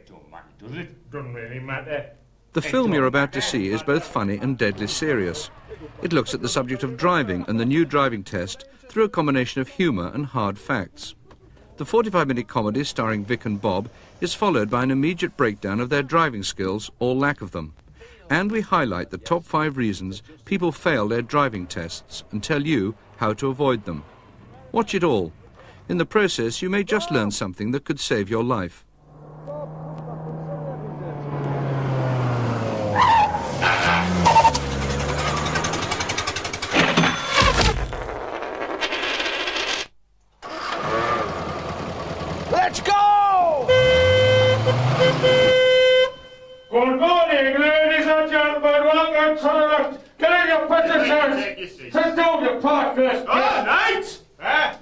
It don't matter, does it? Doesn't really matter. The film you're about to see is both funny and deadly serious. It looks at the subject of driving and the new driving test through a combination of humour and hard facts. The 45-minute comedy starring Vic and Bob is followed by an immediate breakdown of their driving skills or lack of them. And we highlight the top 5 reasons people fail their driving tests and tell you how to avoid them. Watch it all. In the process, you may just learn something that could save your life. Let's go! Good morning, ladies and gentlemen. Welcome to the left. Get in your positions. Sit down, you part first. All right.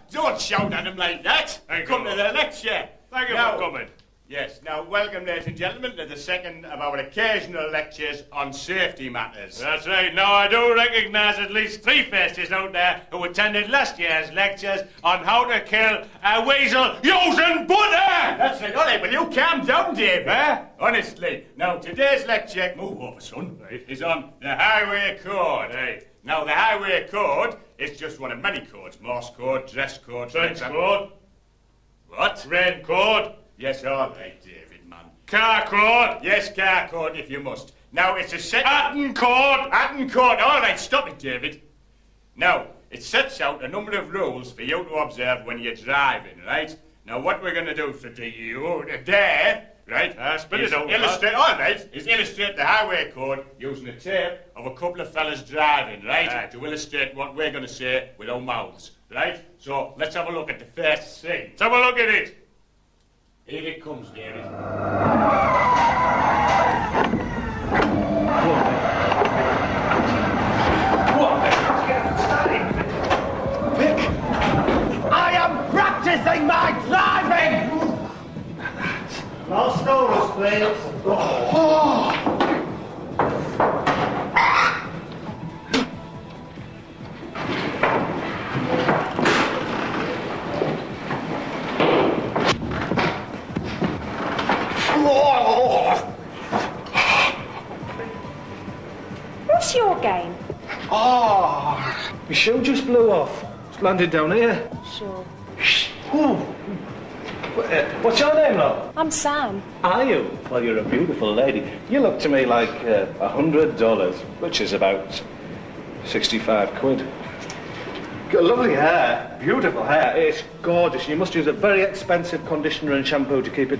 Don't shout at him like that. Come to the lecture. Thank you for coming. Yes, now welcome, ladies and gentlemen, to the second of our occasional lectures on safety matters. That's right. Now, I do recognise at least 3 faces out there who attended last year's lectures on how to kill a weasel using butter. That's right. All right, will you calm down, David? Honestly. Now, today's lecture, move over, son, is on the highway code. Right. Now, the highway code is just one of many codes. Morse code, dress code, Trench code. What? Rain code. Yes, all right, David, man. Car code. Yes, car code, if you must. Now, it's a set... Atten code. Atten code. All right, stop it, David. Now, it sets out a number of rules for you to observe when you're driving, right? Now, what we're going to do for you today, right, spit it out, illustrate, all right, is illustrate the highway code using a tape of a couple of fellas driving, right, to illustrate what we're going to say with our mouths, right? So, let's have a look at the first scene. Let's have a look at it. Here it comes, David. Vic, I am practicing my driving! No strollers, please. Oh. What's your game? Oh, my shoe just blew off. It's landed down here. Sure. Ooh. What's your name, love? I'm Sam. Are you? Well, you're a beautiful lady. You look to me like $100, which is about 65 quid. Got lovely hair. Beautiful hair. It's gorgeous. You must use a very expensive conditioner and shampoo to keep it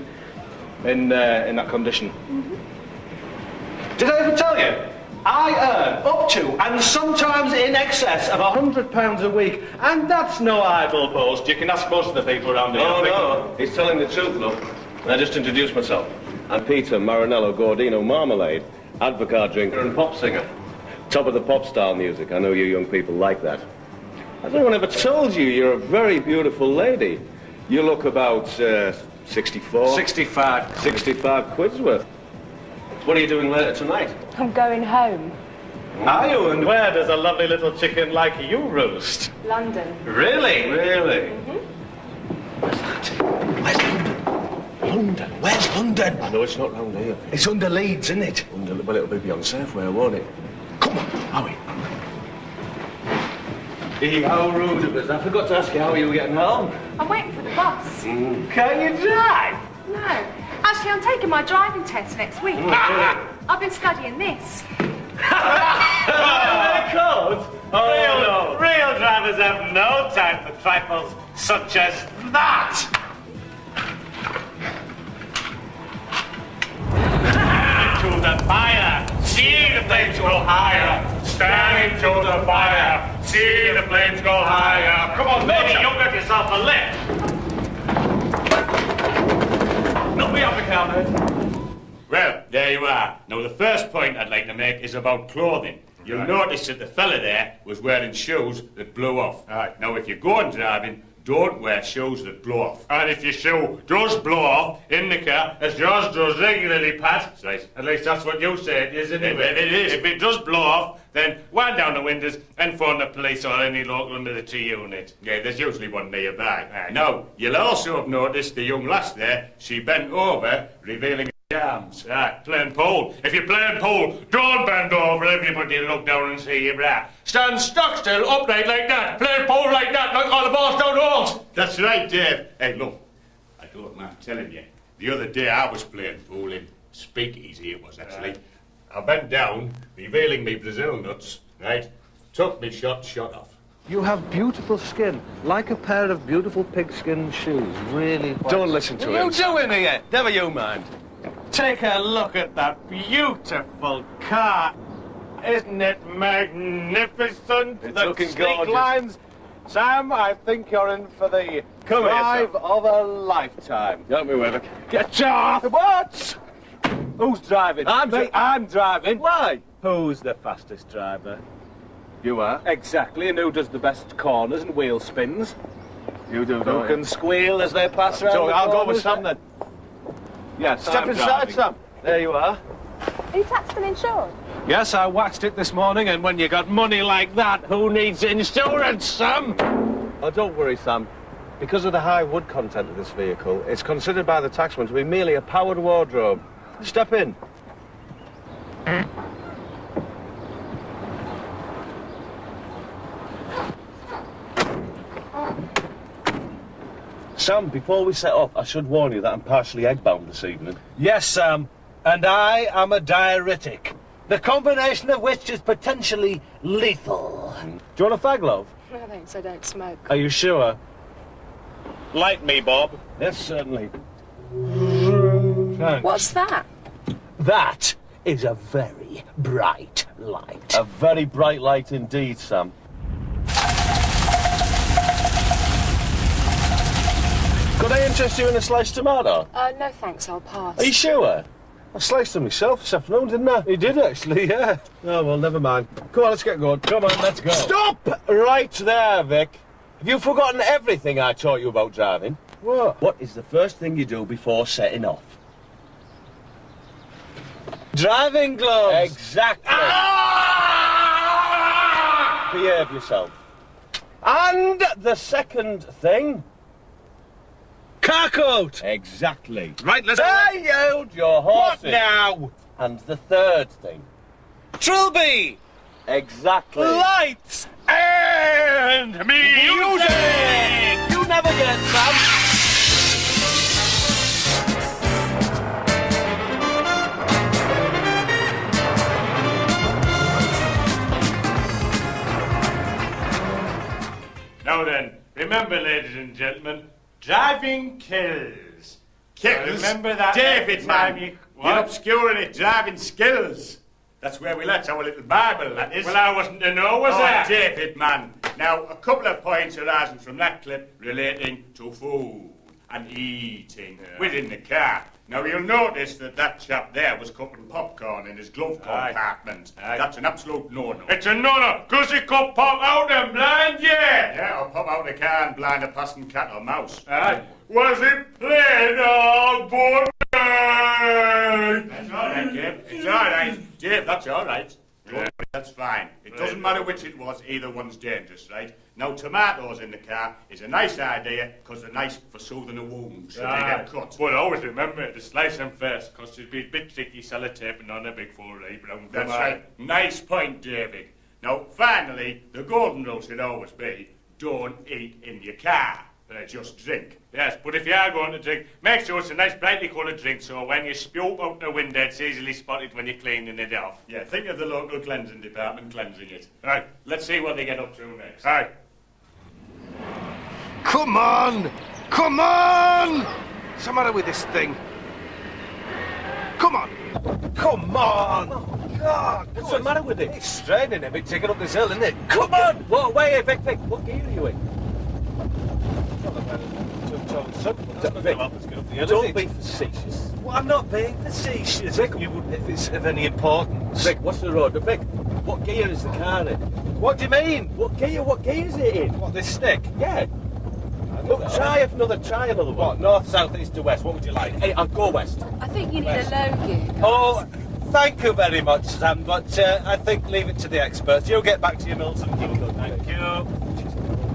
in that condition. Mm-hmm. Did I ever tell you? I earn up to and sometimes in excess of £100 a week, and that's no idle boast. You can ask most of the people around here. Oh, no, he's telling the truth, look. I just introduced myself. I'm Peter Marinello Gordino Marmalade, advocate drinker and pop singer. Top of the pop style music. I know you young people like that. Has anyone ever told you you're a very beautiful lady? You look about 64. 65. 65 quid's worth. What are you doing later tonight? I'm going home. Are you? And where does a lovely little chicken like you roost? London. Really? Really? Mm-hmm. Where's that? Where's London? London? Where's London? I know it's not round here. It's under Leeds, isn't it? Well, it'll be beyond Safeway, won't it? Come on, Howie. How rude of us. I forgot to ask you how you were getting home. I'm waiting for the bus. Can you drive? No. Actually, I'm taking my driving test next week. I've been studying this. Real drivers have no time for trifles such as that. Into the fire, see the flames go higher. Stand into the fire, see the flames go higher. Come on, baby, you got yourself a lift. Not me up the car, mate. Well, there you are. Now, the first point I'd like to make is about clothing. You'll notice that the fella there was wearing shoes that blew off. Right. Now, if you're going driving, don't wear shoes that blow off. And if your shoe does blow off in the car, as yours does regularly, Pat, That's right. at least that's what you say it is, anyway. It is. If it does blow off, then wind down the windows and phone the police or any local under the T unit. Yeah, there's usually one nearby. Now, you'll also have noticed the young lass there, she bent over, revealing her arms. Playing pool. If you're playing pool, don't bend over, everybody look down and see your bra. Stand stock still, upright like that. Play pool like that, like all the balls down the halls. That's right, Dave. Hey, look, I don't mind telling you. The other day I was playing pool in Speakeasy, it was actually. I bent down, revealing me Brazil nuts, right? Took me shot off. You have beautiful skin, like a pair of beautiful pigskin shoes. Really. Don't listen to him. What are you doing here? Never you mind. Take a look at that beautiful car. Isn't it magnificent? It's The looking street gorgeous. lines. Sam, I think you're in for the Come here, drive Sam. of a lifetime. Help me with it. Get off! What? Who's driving? I'm driving. Why? Who's the fastest driver? You are. Exactly, and who does the best corners and wheel spins? You do, Who don't can you? squeal as they pass around? So the I'll go corners? with Sam then. Yes, Step I'm inside, driving. Sam. There you are. Are you taxed and insured? Yes, I waxed it this morning, and when you got money like that, who needs insurance, Sam? Oh, don't worry, Sam. Because of the high wood content of this vehicle, it's considered by the taxman to be merely a powered wardrobe. Step in. Sam, before we set off, I should warn you that I'm partially egg-bound this evening. Yes, Sam, and I am a diuretic, the combination of which is potentially lethal. Do you want a fag, love? No thanks, I don't smoke. Are you sure? Light me, Bob. Yes, certainly. What's that? That is a very bright light. A very bright light indeed, Sam. Could I interest you in a sliced tomato? No thanks, I'll pass. Are you sure? I sliced them myself this afternoon, didn't I? He did actually, yeah. Oh, well, never mind. Come on, let's get going. Come on, let's go. Stop right there, Vic. Have you forgotten everything I taught you about driving? What? What is the first thing you do before setting off? Driving gloves. Exactly. Behave yourself. And the second thing, car coat. Exactly. Right, let's... Hey, you, your horses. What now? And the third thing, trilby. Exactly. Lights and music. You never get some. Now then, remember, ladies and gentlemen, driving kills. Kills? Remember that David, time man. you... You're obscuring it, driving skills. That's where we let our little Bible, that is. Well, I wasn't to know, was I? David, man. Now, a couple of points arising from that clip relating to food and eating within the car. Now, you'll notice that that chap there was cooking popcorn in his glove compartment. That's an absolute no-no. It's a no-no, because it could pop out and blind you. Yeah, or pop out the car and blind a passing cat or mouse. Aye. Was it plain or butter? That's all right, Dave. It's all right. Dave, that's all right. Don't worry, that's fine. It doesn't matter which it was, either one's dangerous, right? Now, tomatoes in the car is a nice idea, because they're nice for soothing a wound, so they get cut. But always remember to slice them first, because it'd be a bit tricky sellotaping on a big 4A brown. That's right. Nice point, David. Now, finally, the golden rule should always be, don't eat in your car. Just drink. Yes, but if you are going to drink, make sure it's a nice brightly coloured drink, so when you spew out the window, it's easily spotted when you're cleaning it off. Yeah, think of the local cleansing department cleansing it. Right, let's see what they get up to next. Aye. Come on! Come on! What's the matter with this thing? Come on! Come on! Oh, God, what's the matter with it? It's straining a bit, taking up this hill, isn't it? Come on! Whoa, wait, Vic, what gear are you in? Vic, don't be facetious. Well, I'm not being facetious. Vic, you wouldn't if it's of any importance. Vic, what's the road? But Vic, what gear is the car in? What do you mean? What gear is it in? What, this stick? Yeah. Look, try another one. What, north, south, east to west? What would you like? Hey, I'll go west. I think you need a low gear. Oh, thank you very much, Sam, but I think leave it to the experts. You get back to your mills and keep good. Thank you.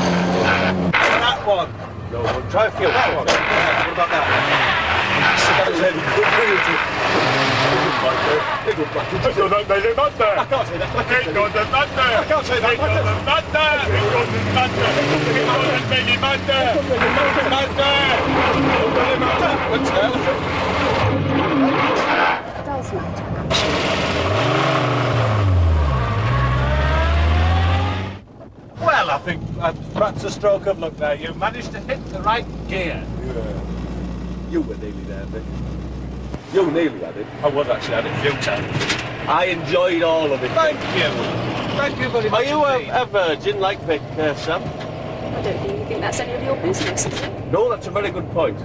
That one. No, we'll try a few. That one. Yeah, what about that? I can't say that. I can't say It does matter. Well, I think perhaps a stroke of luck there. You managed to hit the right gear. You were nearly there, Vic. You nearly had it. I was actually at it a few times. I enjoyed all of it. Thank you. Thank you very Are much. you indeed. a virgin like Vic, Sam? I don't think you think that's any of your business, is it? No, that's a very good point.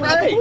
Hey!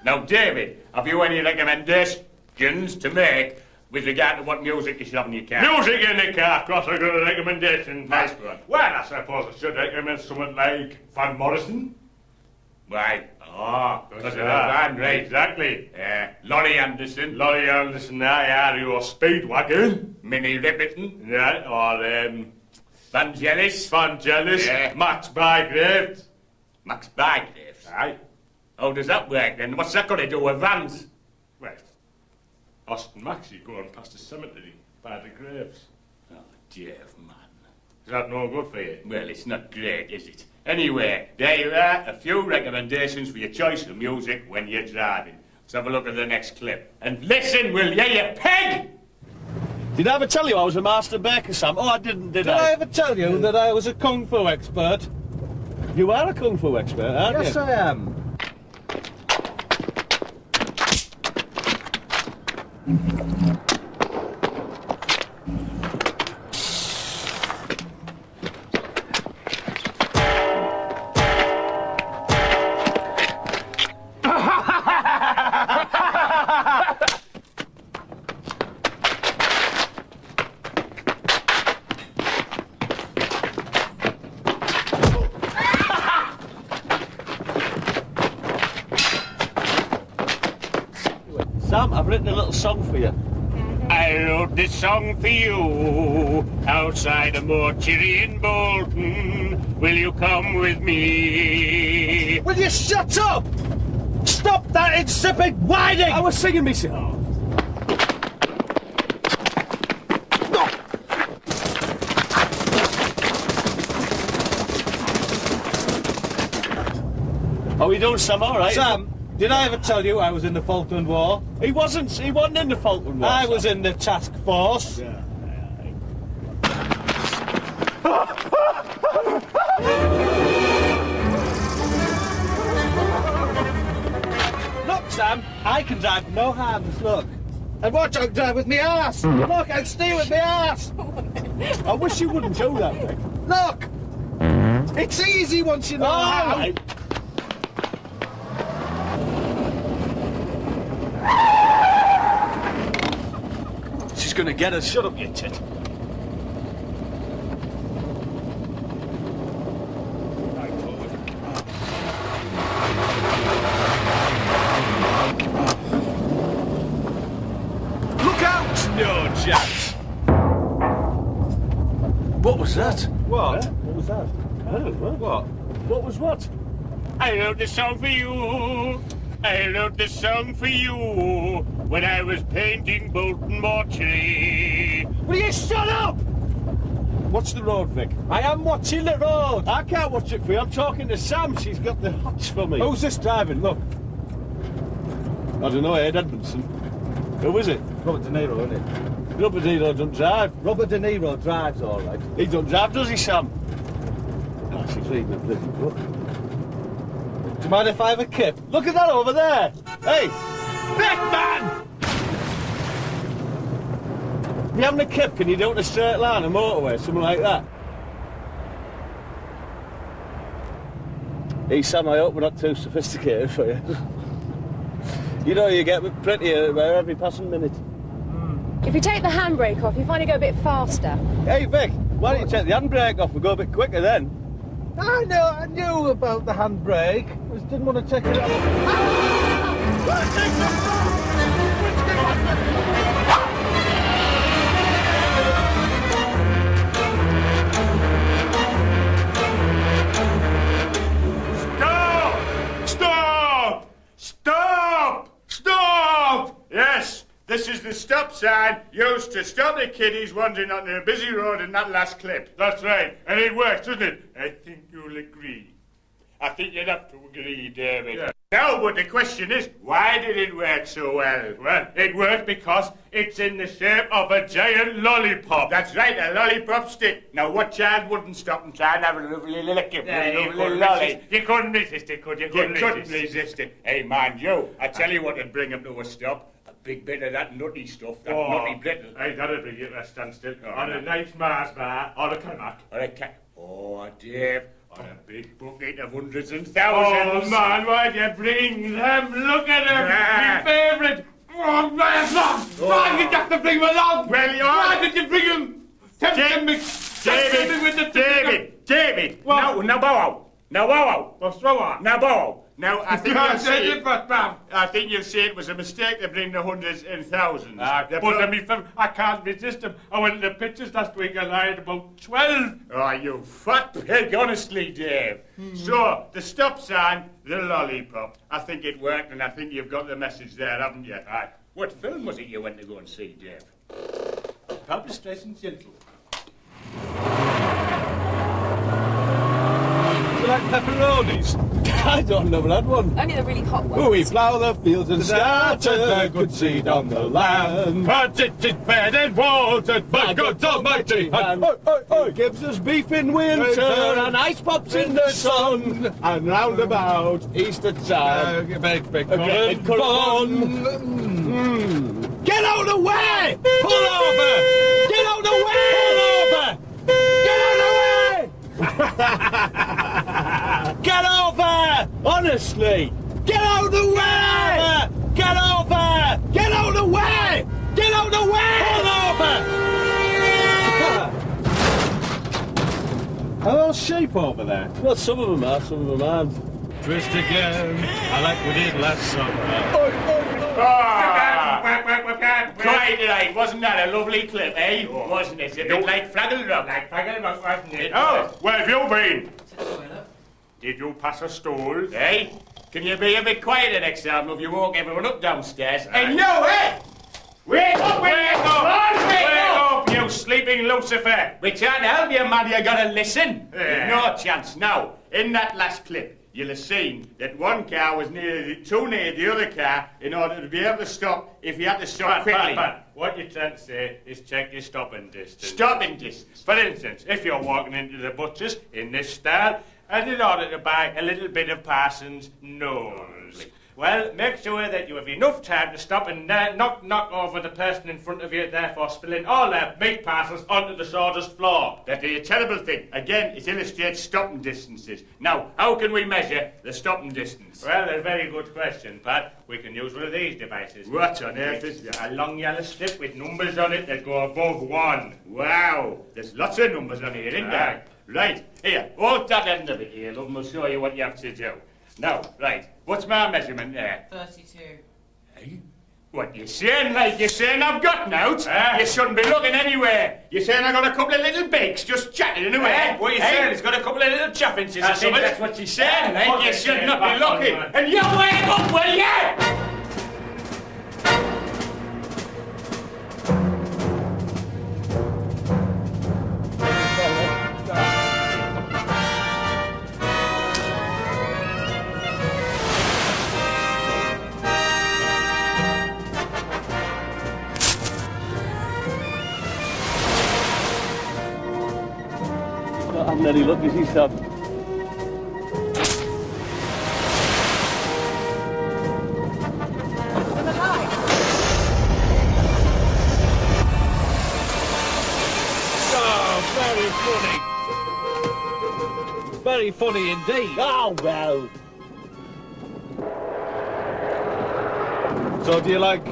Now, David, have you any recommendations to make with regard to what music you should have in your car? Music in the car, of course I've got a recommendation. Nice one. Well, I suppose I should recommend someone like Van Morrison. Right. Oh, Because of the band, right? Exactly. Laurie Anderson, Laurie Anderson, or Speedwagon. Minnie Riperton, Yeah, or Vangelis, Vangelis, Yeah. Max Bygrave. Max Bygrave. Aye. How does that work then? What's that got to do with vans? Well, Austin Max, you go on past the cemetery by the graves. Oh, Dave, man. Is that no good for you? Well, it's not great, is it? Anyway, there you are, a few recommendations for your choice of music when you're driving. Let's have a look at the next clip. And listen, will you, you pig? Did I ever tell you I was a master baker, Sam? Oh, I didn't, did Did I ever tell you that I was a kung fu expert? You are a kung fu expert, aren't you? Yes, I am. Sam, I've written a little song for you. I wrote this song for you outside a mortuary in Bolton. Will you come with me? Will you shut up? Stop that insipid whining! I was singing me song. Are we doing Sam all right? Sam, Did I ever tell you I was in the Falkland War? He wasn't in the Falkland War. I was in the task force. Yeah. Look, Sam, I can drive with no hands, look. And watch, I can drive with my ass. Look, I can steer with my ass. I wish you wouldn't do that, Vic. Look! It's easy once you know how. Right. She's gonna get us. Shut up, you tit. Look out! No chance. What was that? What? What was that? I don't know. What? What was what? I wrote this song for you. I wrote this song for you when I was painting Bolton Mortuary. Will you shut up? What's the road, Vic? I am watching the road. I can't watch it for you. I'm talking to Sam. She's got the hots for me. Who's this driving? Look. I don't know, Ed Edmondson. Who is it? Robert De Niro, isn't it? Robert De Niro don't drive. Robert De Niro drives all right. He don't drive, does he, Sam? Oh, she's reading a bloody book. Do you mind if I have a kip? Look at that over there. Hey, Vic, man! You having a kip? Can you do it in a straight line, a motorway, something like that? Hey, Sam, I hope we're not too sophisticated for you. You know, you get prettier about every passing minute. If you take the handbrake off, you find you go a bit faster. Hey, Vic, why don't you take the handbrake off? We'll go a bit quicker then. I knew about the handbrake. I just didn't want to take it off. Stop! Stop! Stop! Yes, this is the stop sign used to stop the kiddies wandering on a busy road in that last clip. That's right, and it works, doesn't it? I think you'll agree. I think you'd have to agree, David. Yeah. Now, but the question is, why did it work so well? Well, it worked because it's in the shape of a giant lollipop. That's right, a lollipop stick. Now, what child wouldn't stop and try and have a lovely lick of You couldn't resist it, could you? You couldn't resist it. Hey, mind you, I tell you what would bring him to a stop. A big bit of that nutty stuff, that nutty brittle. Hey, that'd bring you to a standstill. Oh, On a nice Mars bar, or a cognac. Or a cat. Oh, Dave. On a big bucket of hundreds and Oh, thousands. man, why'd you bring them? Look at them. My favourite. Oh, man, why did you have to bring them along? Well, you Why did you bring them? Tempting me with the David. What? Now bow out. Now bow out. What's wrong? Now bow out. Now, I think you'll see it. it. I think you'll see it was a mistake to bring the hundreds and thousands. I can't resist them. I went to the pictures last week and I had about 12. Oh, you fat pig, honestly, Dave. So, the stop sign, the lollipop. I think it worked, and I think you've got the message there, haven't you? Right. What film was it you went to go and see, Dave? Barbra Streisand's Gentle. You like pepperonis? I don't know that one. Only the really hot ones. Oh, we plough the fields and started a good seed on the land. But it is fed and watered by God's almighty hand. Gives us beef in winter and ice pops in the sun. And round about Easter time, big corn. Get out of the way! Pull over! Get out of the way! Pull over! Get out of the way! Get over! Honestly! Get out of the way! Get over! Get out of the way! Get out of the way! Pull over! Are those sheep over there? Well, some of them are, some of them aren't. Twist again, I like we did last summer. Quite right, wasn't that a lovely clip, eh? Wasn't it? A bit like Fraggle Rock. Like Fraggle Rock, wasn't it? Oh, where have you been? Did you pass a stool? Eh? Can you be a bit quieter next time if you woke everyone up downstairs? Hey, no, eh? Wake up, wake up, you sleeping Lucifer. We're trying to help you, man, you gotta listen. No chance. Now, in that last clip, you'll have seen that one car was too near the other car in order to be able to stop if you had to stop quickly. Pat, what you're trying to say is check your stopping distance. Stopping distance. For instance, if you're walking into the butcher's in this style and in order to buy a little bit of Parsons' nose, well, make sure that you have enough time to stop and knock over the person in front of you, therefore spilling all their meat parcels onto the sawdust floor. That'd be a terrible thing. Again, it illustrates stopping distances. Now, how can we measure the stopping distance? Well, a very good question, Pat. We can use one of these devices. What on earth is that? A long yellow strip with numbers on it that go above 1. Wow, there's lots of numbers on here, isn't there? Right, here, hold that end of it here, love, and we'll show you what you have to do. Now, right, what's my measurement there? 32. Hey? What, you saying like you're saying I've got out? You shouldn't be looking anywhere. You're saying I got a couple of little bakes just chatting in a way. What are you saying? It's got a couple of little chaffinches or something. That's what you're saying, like you should not be looking. And you wake up, will you? And then he looked as he said. Oh, very funny. Very funny indeed. Oh, well. So do you like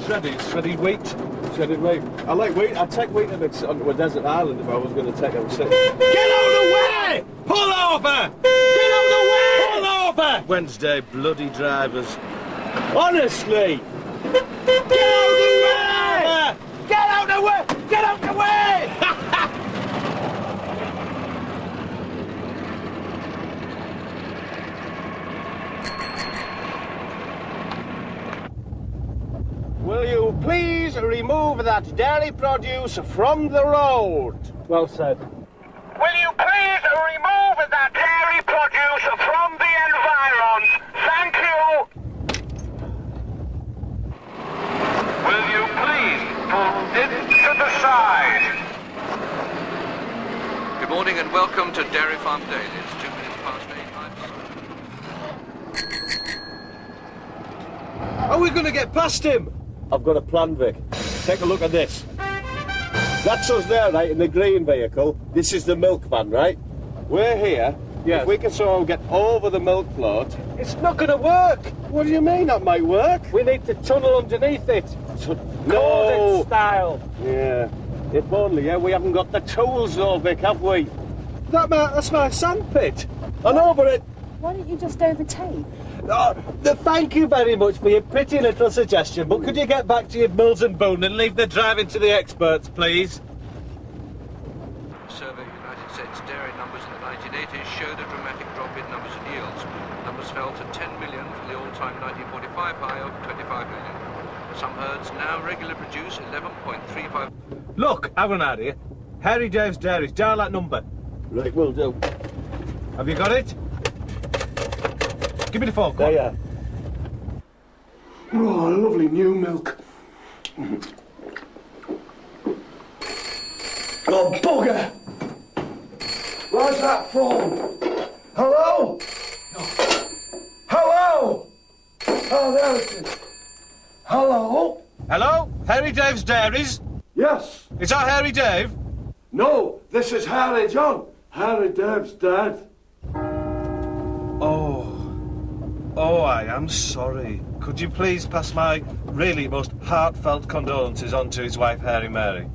shredded wheat? Shredded wheat. I like wheat. I'd take wheat onto a desert island if I was going to take it. Get out of the way! Pull over! Get out of the way! Pull over! Wednesday bloody drivers. Honestly! Get out of the way! Get out of the way! Get out of the way! Will you please remove that dairy produce from the road? Well said. Will you please remove that dairy produce from the environs? Thank you. Will you please move it to the side? Good morning and welcome to Dairy Farm Daily. It's 2 minutes past 8. Are we going to get past him? I've got a plan, Vic. Take a look at this. That's us there, right, in the green vehicle. This is the milk van, right? We're here. Yes. If we can somehow get over the milk float, it's not going to work. What do you mean that might work? We need to tunnel underneath it. No. Style. Yeah. If only, yeah, we haven't got the tools though, Vic, have we? That's my sandpit. I know, but it... Why don't you just overtake? Oh, thank you very much for your pretty little suggestion, but could you get back to your Mills and Boone and leave the driving to the experts, please? Survey of United States dairy numbers in the 1980s showed a dramatic drop in numbers and yields. Numbers fell to 10 million from the all-time 1945 high of 25 million. Some herds now regularly produce 11.35... Look, I've got an idea. Harry Dave's Dairies, dial that number. Right, will do. Have you got it? Give me the phone. There you are. Oh, lovely new milk. Oh, bugger! Where's that phone? Hello? Hello? Oh, there it is. Hello? Hello? Harry Dave's Dairies? Yes. Is that Harry Dave? No, this is Harry John. Harry Dave's dead. Oh, I am sorry. Could you please pass my really most heartfelt condolences on to his wife, Harry Mary?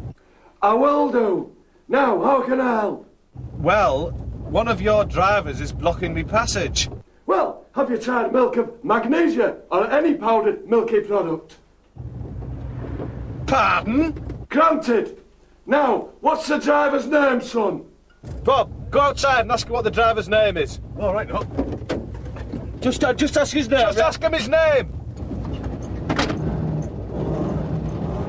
I will do. Now, how can I help? Well, one of your drivers is blocking me passage. Well, have you tried milk of magnesia or any powdered milky product? Pardon? Granted. Now, what's the driver's name, son? Bob, go outside and ask him what the driver's name is. All right, no. Just ask his name. Just ask him his name.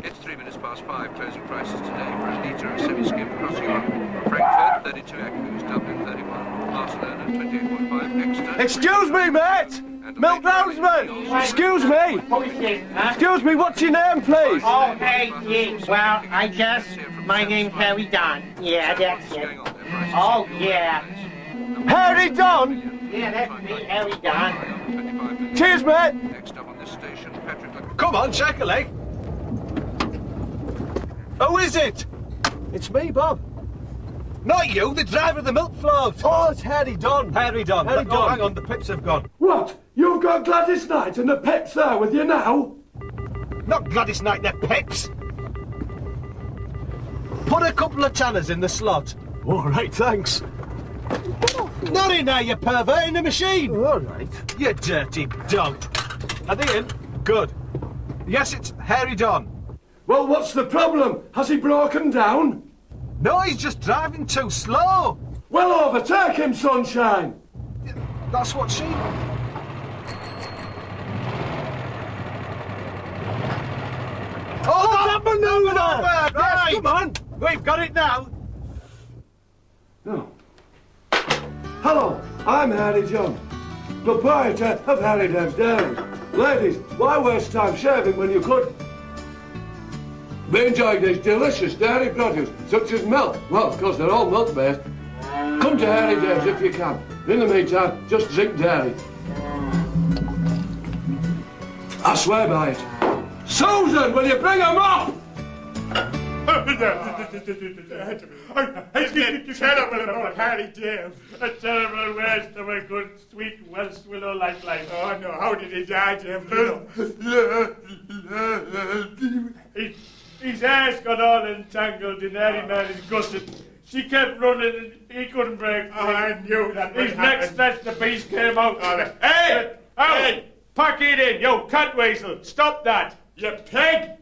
It's 3 minutes past 5. Closing prices today for a litre of semi-skimmed cross Europe. Frankfurt, 32 Echoes, Dublin 31, Barcelona 28.5, Exeter... Excuse me, mate! Milk roundsman! Excuse me! Excuse me, what's your name, please? Oh, hey, yeah. Well, I guess my name's Harry Don. Yeah, that's it. Oh, yeah. Harry Don? Yeah, that's me, Harry Don. Cheers, mate! Next up on this station, Patrick... Come on, check a leg. Who is it? It's me, Bob. Not you, the driver of the milk float. Oh, it's Harry Don. Harry Don. Harry Oh, Don. hang on, the pips have gone. What? You've got Gladys Knight and the Pips there with you now? Not Gladys Knight, they're pips. Put a couple of tanners in the slot. All right, thanks. Not in there, you pervert, in the machine. All right. You dirty dog. Are they in? Good. Yes, it's Harry Don. Well, what's the problem? Has he broken down? No, he's just driving too slow. Well, overtake him, sunshine. That's what she... Oh, that manoeuvre! Right. Yes, come on. We've got it now. Oh. Hello, I'm Harry John, proprietor of Harry Dev's Dairy. Ladies, why waste time shaving when you could be enjoying these delicious dairy produce, such as milk? Well, of course, they're all milk-based. Come to Harry Dev's if you can. In the meantime, just drink dairy. I swear by it. Susan, will you bring him up? He's getting terrible about Harry Dave. A terrible waste of a good, sweet Welsh willow like life. Oh no, how did he die, Dave? His hair's got all entangled in Harry Mary's gusset. She kept running and he couldn't break free. I knew that. His neck stretched, the beast came out. Hey! Hey! Pack it in, yo, cat weasel. Stop that. You pig!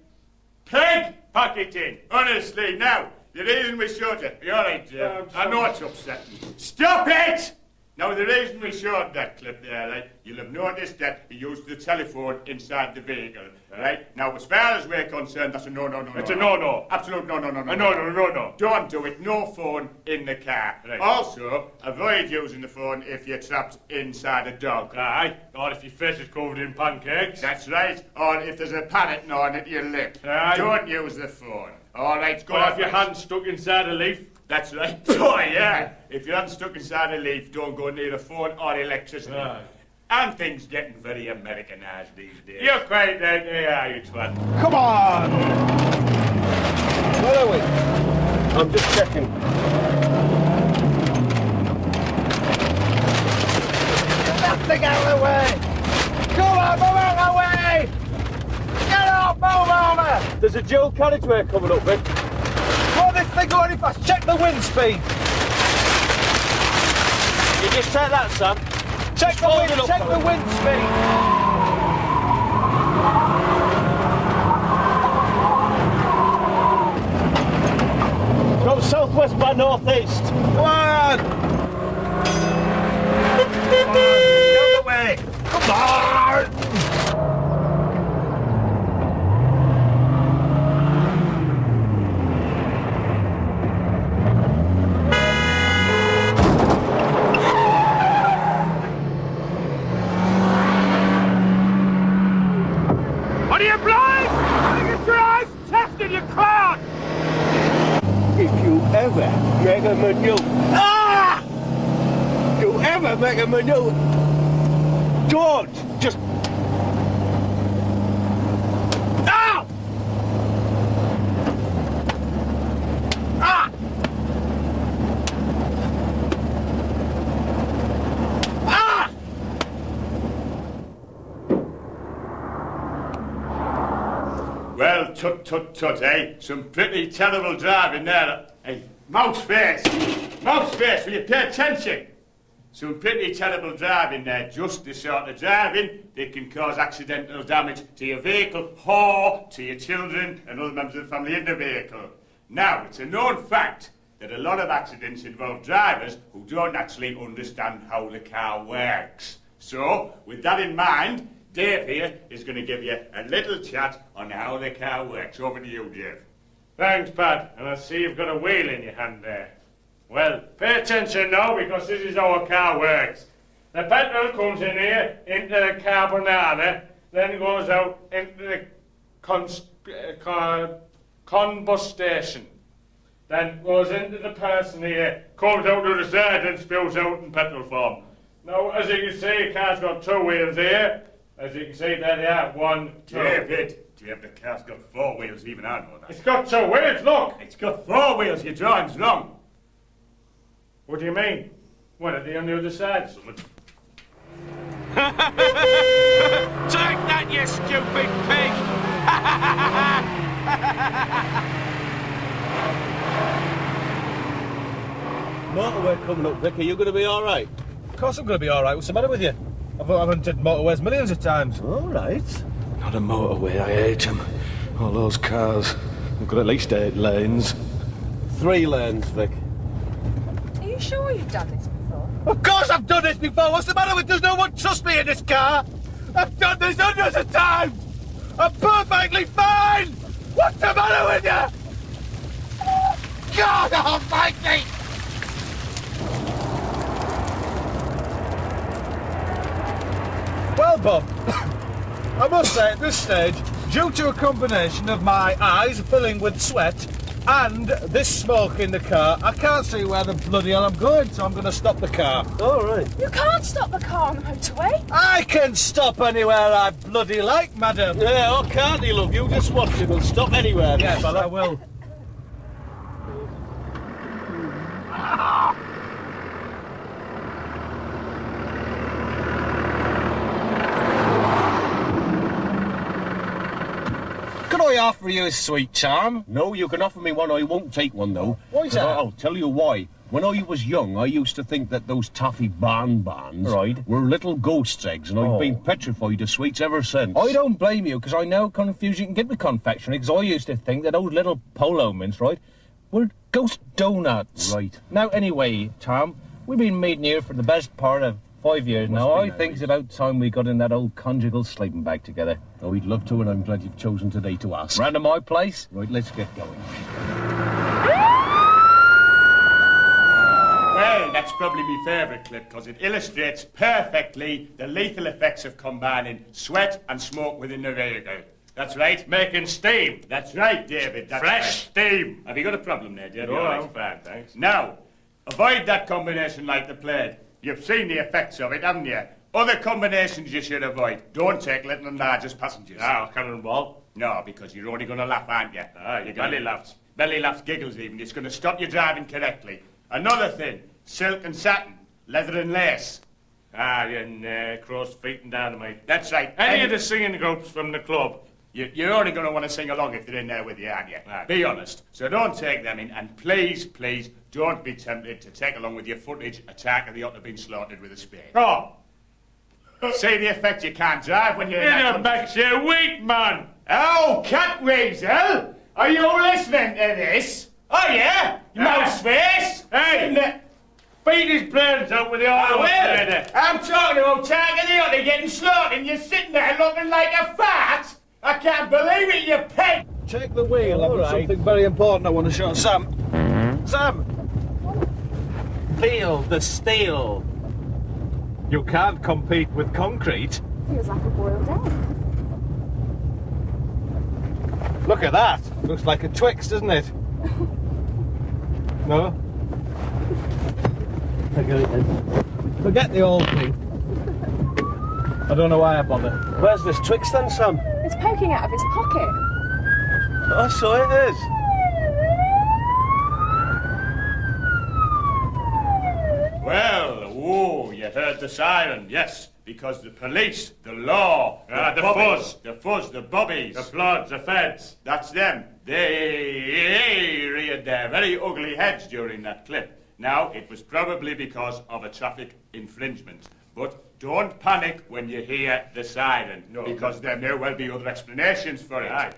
Pig! Pack it in. Honestly, now, the reason we showed you... You're right, Jeff. I know it's upsetting. Stop it! Now, the reason we showed that clip there, right, you'll have noticed that he used the telephone inside the vehicle, right? Now, as far as we're concerned, that's a no. It's a no. Absolute no. No. Don't do it. No phone in the car. Right. Also, avoid using the phone if you're trapped inside a dog. Aye. Or if your face is covered in pancakes. That's right. Or if there's a parrot gnawing at your lip. Aye. Don't use the phone. All right, go on. Or if your hand's stuck inside a leaf. That's right. Oh, yeah. If your hand's stuck inside a leaf, don't go near a phone or electricity. And things getting very Americanized these days. You're quite right, are you, twat? Come on! Where are we? I'm just checking. Get that thing out of the way! Come on, move out of the way! Get off, move over! There's a dual carriageway coming up, Vic. Before this thing go any fast, check the wind speed. You just take that, Sam. Check the wind speed. Go southwest by northeast. Come on! Get out of the way! Come on! Are you blind? Look at your eyes tested, you clown! If you ever make a maneuver... Ah! You ever make a maneuver... Don't! Just... Ah! Ah! Ah! Well, tut, eh? Some pretty terrible driving there. Hey, mouse face, will you pay attention? Some pretty terrible driving there, just the sort of driving that can cause accidental damage to your vehicle or to your children and other members of the family in the vehicle. Now, it's a known fact that a lot of accidents involve drivers who don't actually understand how the car works. So, with that in mind, Dave here is going to give you a little chat on how the car works. Over to you, Dave. Thanks, Pat. And I see you've got a wheel in your hand there. Well, pay attention now, because this is how a car works. The petrol comes in here, into the carbonara, then goes out into the combustion. Then goes into the person here, comes out to the side and spills out in petrol form. Now, as you can see, the car's got 2 wheels here. As you can see, there they are. 1, 2. David, the car's got 4 wheels, even I know that. It's got 2 wheels, look! It's got 4 wheels, your drawing's wrong. What do you mean? What, are they on the other side or something? Take that, you stupid pig! Motorway coming up, Vic. Are you going to be all right? Of course I'm going to be all right. What's the matter with you? I've hunted motorways millions of times. All right. Not a motorway, I hate them. All those cars. We've got at least 8 lanes. 3 lanes, Vic. Are you sure you've done this before? Of course I've done this before. What's the matter with? There's no one trusts me in this car. I've done this hundreds of times. I'm perfectly fine. What's the matter with you? God almighty! Well, Bob, I must say at this stage, due to a combination of my eyes filling with sweat and this smoke in the car, I can't see where the bloody hell I'm going, so I'm going to stop the car. All right. You can't stop the car on the motorway. I can stop anywhere I bloody like, madam. Yeah, oh, can't he, love? You just watch it. We'll stop anywhere. Yes, I will. Can I offer you a sweet charm? No, you can offer me one. I won't take one, though. Why's that? I'll tell you why. When I was young, I used to think that those toffee bonbons were little ghosts' eggs, and I've been petrified of sweets ever since. I don't blame you, because I know how confused you can get with confectionery, because I used to think that those little polo mints, were ghost donuts. Right. Now, anyway, Tom, we've been meeting here for the best part of 5 years now. I think it's about time we got in that old conjugal sleeping bag together. Oh, we'd love to, and I'm glad you've chosen today to ask. Round to my place? Right, let's get going. Well, that's probably my favourite clip, because it illustrates perfectly the lethal effects of combining sweat and smoke within the vehicle. That's right. Making steam. That's right, David. That's Fresh steam. Have you got a problem there, David? No, I'm fine, thanks. Now, avoid that combination like the plague. You've seen the effects of it, haven't you? Other combinations you should avoid. Don't take little and large as passengers. Ah, cannonball. No, because you're only going to laugh, aren't you? Ah, your belly laughs. Belly laughs, giggles even. It's going to stop you driving correctly. Another thing, silk and satin, leather and lace. Ah, and crow's feet and dynamite. That's right. Any of the singing groups from the club. You're only going to want to sing along if they're in there with you, aren't you? Right. Be honest. So don't take them in, and please, please, don't be tempted to take along with your footage a target that ought to have been slaughtered with a spade. Oh! See the effect you can't drive when you're in In that a back you weak, man! Oh, cat weasel! Are you listening to this? Oh, yeah? Mouse face? Hey! Beat his brains out with the auto trader. I'm talking about target the ought to getting slaughtered, and you're sitting there looking like a fart! I can't believe it, you pig! Take the wheel. I've got something very important I want to show Sam. Sam! Feel the steel. You can't compete with concrete. Feels like a boiled egg. Look at that. Looks like a Twix, doesn't it? No? Forget it then. Forget the old thing. I don't know why I bother. Where's this Twix then, Sam? It's poking out of his pocket. Oh, so it is. Well, whoa, you heard the siren, yes, because the police, the law, the fuzz, the bobbies, the bloods, the feds. That's them. They reared their very ugly heads during that clip. Now, it was probably because of a traffic infringement. But don't panic when you hear the siren, because there may well be other explanations for it. Aye.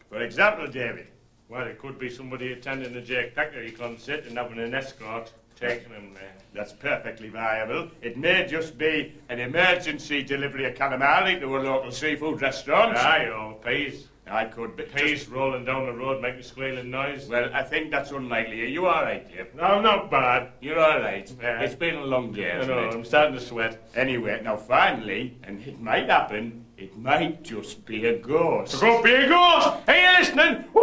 For example, David. Well, it could be somebody attending a Jake Thackeray concert and having an escort taking him there. That's perfectly viable. It may just be an emergency delivery of calamari to a local seafood restaurant. Aye, or peas. I could, but Peas rolling down the road making a squealing noise. Well, I think that's unlikely. Are you all right, Dave? No, not bad. You're all right. Yeah. It's been a long day, I hasn't know, it? I'm starting to sweat. Anyway, now finally, and it might happen, it might just be a ghost. It could be a ghost! Are you listening? Woo!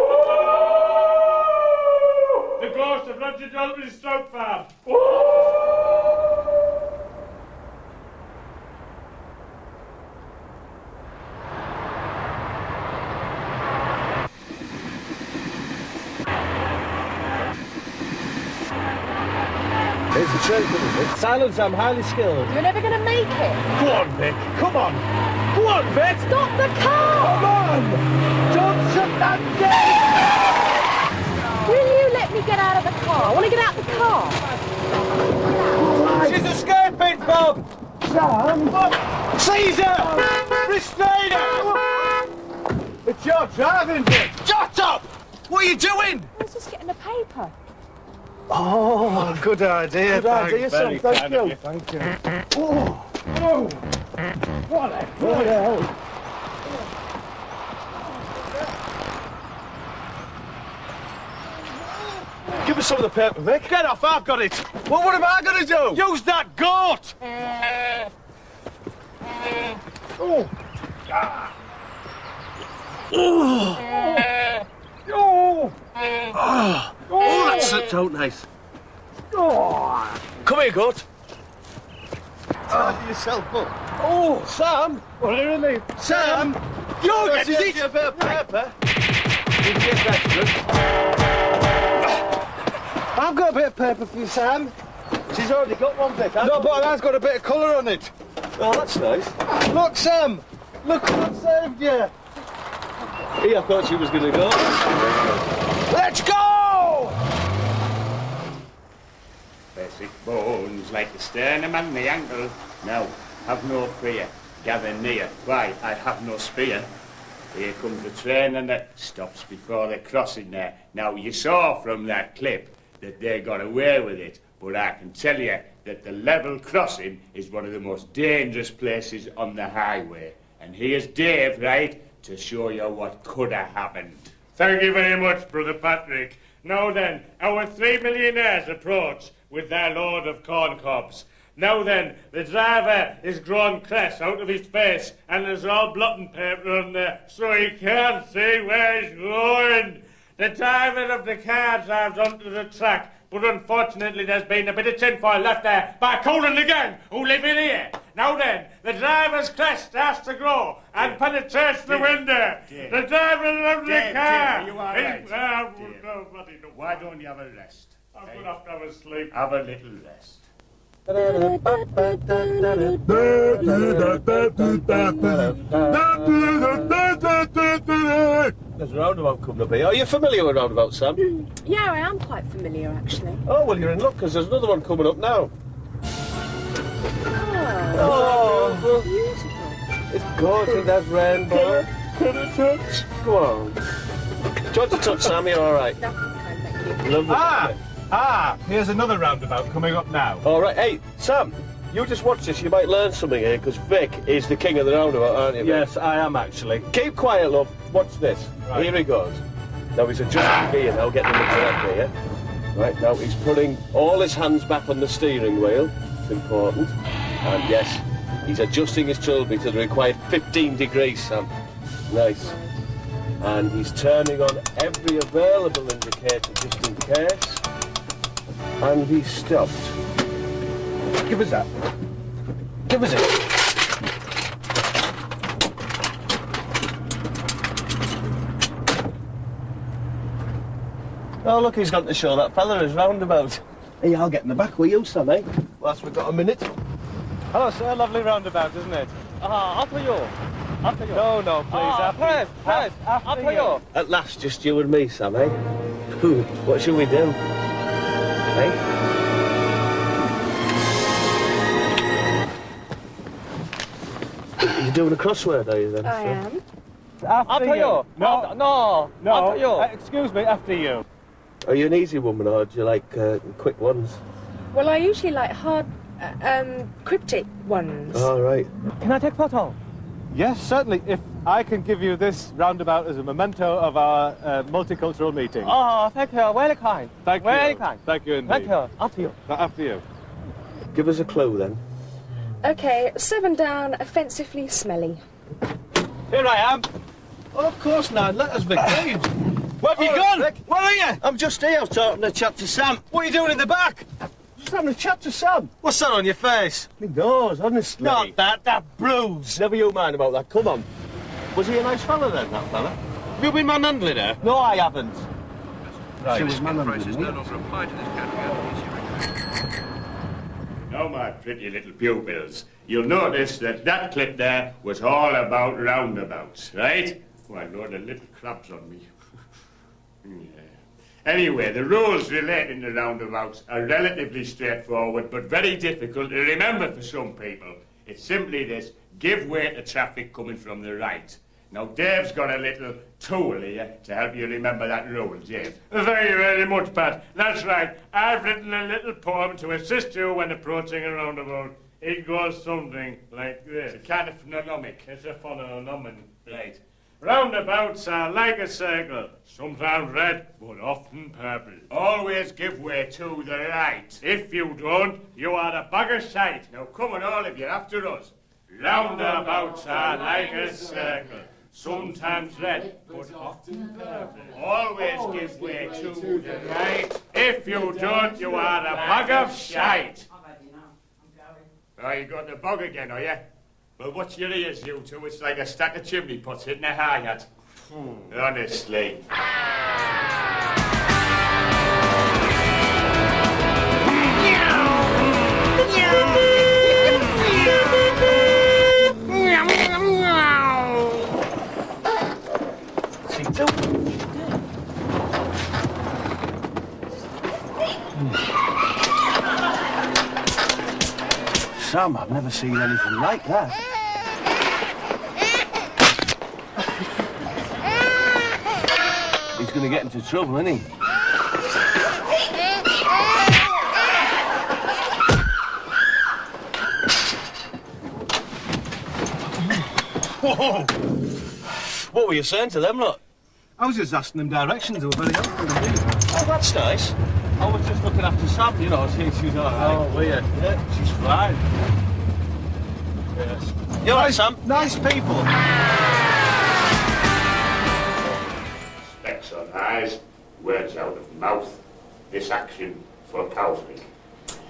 The ghost of Roger Dalton's stroke farm. Woo! Here's the train coming, Vic. Silence, I'm highly skilled. You're never going to make it. Go on, Vic. Come on. Go on, Vic. Stop the car! Come on. Don't shut that gate. Will you let me get out of the car? I want to get out the car. She's escaping, Bob. Sam. Seize her. Restrain her. It's your driving, Vic. Shut up. What are you doing? I was just getting a paper. Oh, good idea. Good idea, Sam. Thank you. Thank you. Oh. Oh. What the hell? Give us some of the paper, Vic. Get off, I've got it. Well, what am I going to do? Use that goat. Oh. Ah. Oh. Oh. Oh, that slipped out nice. Oh. Come here, goat. Tidy yourself up. Oh, Sam. What are you doing? Sam. You're getting it. A bit of paper. I've got a bit of paper for you, Sam. She's already got one, Vic. No, but mine's got a bit of colour on it. Oh, that's nice. Look, Sam. Look what I've saved you. Yeah, I thought she was going to go. Let's go! Basic bones like the sternum and the ankle. Now, have no fear. Gather near. Why, I have no spear. Here comes the train and it stops before the crossing there. Now, you saw from that clip that they got away with it, but I can tell you that the level crossing is one of the most dangerous places on the highway. And here's Dave, right, to show you what could have happened. Thank you very much, Brother Patrick. Now then, our 3 millionaires approach with their load of corn cobs. Now then, the driver is drawn crest out of his face and there's all blotting paper on there, so he can't see where he's going. The driver of the car drives onto the track, but unfortunately there's been a bit of tinfoil left there by Cole and the gang who live in here. Now then, the driver's crest starts to grow and penetrates the window. The driver of the car... you all right? Why don't you have a rest? I'm going to have a sleep. Have a little rest. There's a roundabout coming up here. Are you familiar with roundabouts, Sam? Yeah, I am quite familiar, actually. Oh, well, you're in luck, because there's another one coming up now. Oh, beautiful. It's gorgeous, that rainbow. Can I touch? Go on. Do you want to touch, Sam? You're all right. No, thank you. Lovely. Here's another roundabout coming up now. All right. Hey, Sam, you just watch this. You might learn something here, because Vic is the king of the roundabout, aren't you, Vic? Yes, I am actually. Keep quiet, love. Watch this. Right. Here he goes. Now he's adjusting gear now, getting in the correct gear. Right, now he's putting all his hands back on the steering wheel. It's important. And yes, he's adjusting his trilby to the required 15 degrees, Sam. Nice. And he's turning on every available indicator just in case. And he's stopped. Give us that. Give us it. Oh, look, he's got to show that fella his roundabout. Hey, I'll get in the back with you, Sam, eh? Whilst we've got a minute. Hello, sir. Lovely roundabout, isn't it? After you. After you. No, no, please. Press. After you. At last, just you and me, Sam, eh? What shall we do? Eh? You're doing a crossword, are you, then? I am. After you. No. No. After you. Excuse me, after you. Are you an easy woman, or do you like quick ones? Well, I usually like hard, cryptic ones. All right. Can I take photo? Yes, certainly. If I can give you this roundabout as a memento of our multicultural meeting. Oh, thank you. Very kind. Thank you. Very kind. Thank you indeed. Thank you. After you. After you. Give us a clue then. OK, 7 down, offensively smelly. Here I am. Oh, of course, Nan. Let us be clean. Where have you gone? Rick. Where are you? I'm just here. I was talking to chat to Sam. What are you doing in the back? Just having a chat to Sam. What's that on your face? Me knows, honestly. Not that bruise. Never you mind about that. Come on. Was he a nice fella then, that fella? Have you been manhandling her? No, I haven't. Right. She was Prices no manhandling me. longer apply to this category. Now, my pretty little pupils, you'll notice that that clip there was all about roundabouts, right? Why, Lord, a little crabs on me. Yeah. Anyway, the rules relating to roundabouts are relatively straightforward, but very difficult to remember for some people. It's simply this: give way to traffic coming from the right. Now, Dave's got a little tool here to help you remember that rule, Dave. Very, very much, Pat. That's right. I've written a little poem to assist you when approaching a roundabout. It goes something like this. It's a kind of phonemic. It's a phenomenon. Right. Roundabouts are like a circle, sometimes red, but often purple. Always give way to the right. If you don't, you are a bag of shite. Now, come on, all of you, after us. Roundabouts are like a circle, sometimes red, but often purple. Always give way to the right. If you don't, you are a bag of shite. Oh, you got the bug again, are you? Well, watch your ears, you two. It's like a stack of chimney pots hitting a hi-hat. Honestly. Sam, I've never seen anything like that. He's going to get into trouble, isn't he? Whoa! What were you saying to them, lot? I was just asking them directions. They were very helpful indeed. Oh, that's nice. I was just looking after Sam, you know, see if she's all right. Oh, were you? Yeah, she's fine. Yes. You all right, Sam? Nice people. Specs on eyes, words out of mouth. This action for Cowley.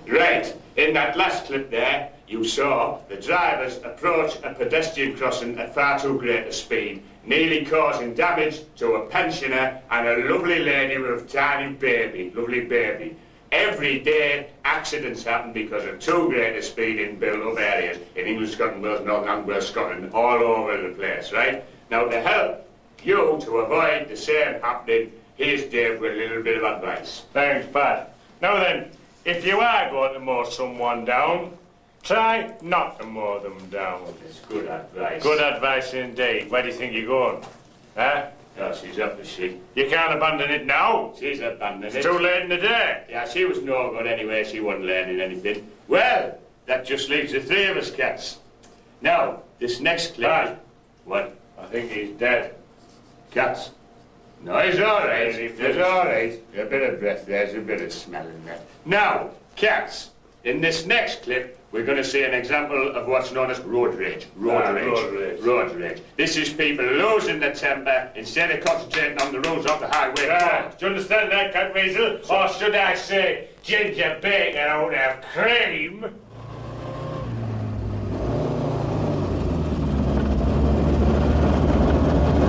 Right, in that last clip there, you saw the drivers approach a pedestrian crossing at far too great a speed, nearly causing damage to a pensioner and a lovely lady with a tiny baby, lovely baby. Every day, accidents happen because of too great a speed in built-up areas, in England, Scotland, Wales, Northern Ireland, Wales, Scotland, all over the place, right? Now, to help you to avoid the same happening, here's Dave with a little bit of advice. Thanks, Pat. Now then, if you are going to mow someone down, try not to mow them down. It's good advice. Good advice indeed. Where do you think you're going? Huh? Oh, she's up the shit. You can't abandon it now. She's abandoned it. It's too late in the day. Yeah, she was no good anyway. She wasn't learning anything. Well, that just leaves the three of us, cats. Now, this next clip... Pat. What? I think he's dead. Cats. No, he's all right. He's all right. A bit of breath, there's a bit of smell in there. Now, cats, in this next clip, we're going to see an example of what's known as road rage. Road rage. This is people losing their temper instead of concentrating on the rules of the highway. Do you understand that, Cat Weasel? Or should I say ginger bacon out of cream?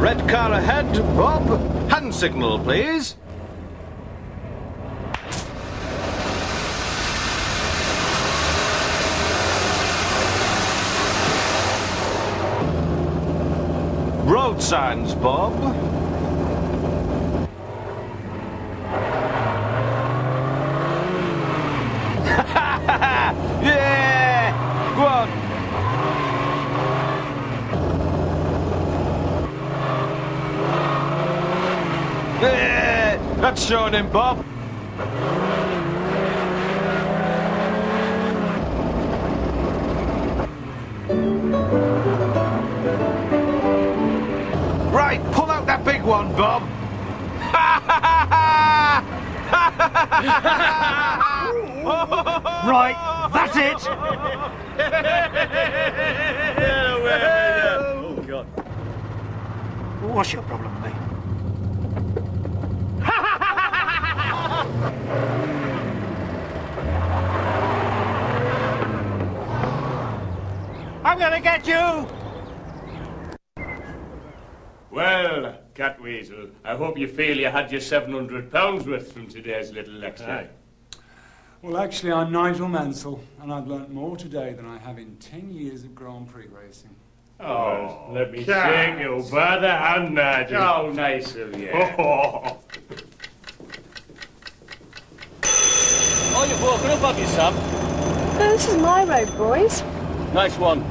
Red car ahead, Bob. Hand signal, please. Road signs, Bob. Yeah! Go on. Yeah! That's showing him, Bob. big one, Bob. Right, that's it. Oh, God. What's your problem, mate? I'm gonna get you! Well, Catweasel, I hope you feel you had your £700 worth from today's little lecture. Well, actually, I'm Nigel Mansell, and I've learnt more today than I have in 10 years of Grand Prix racing. Oh, let me shake you by the hand, Nigel. Oh, nice of you. Oh, you've woken up, have you, Sam? No, this is my road, boys. Nice one.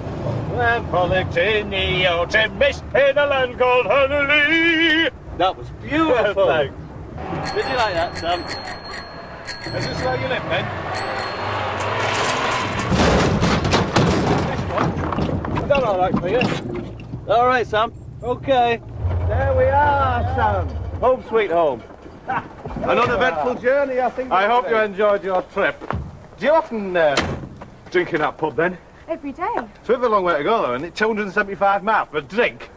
Land frolicked in the autumn mist in a land called Honolulu. That was beautiful. Thanks. Did you like that, Sam? Is this where you live, then? Is that all right for you? All right, Sam. Okay. There we are, Sam. Home sweet home. An uneventful journey, I think. I hope you enjoyed your trip. Do you often drink in that pub, then? Every day. It's a long way to go, though, isn't it? 275 miles for a drink.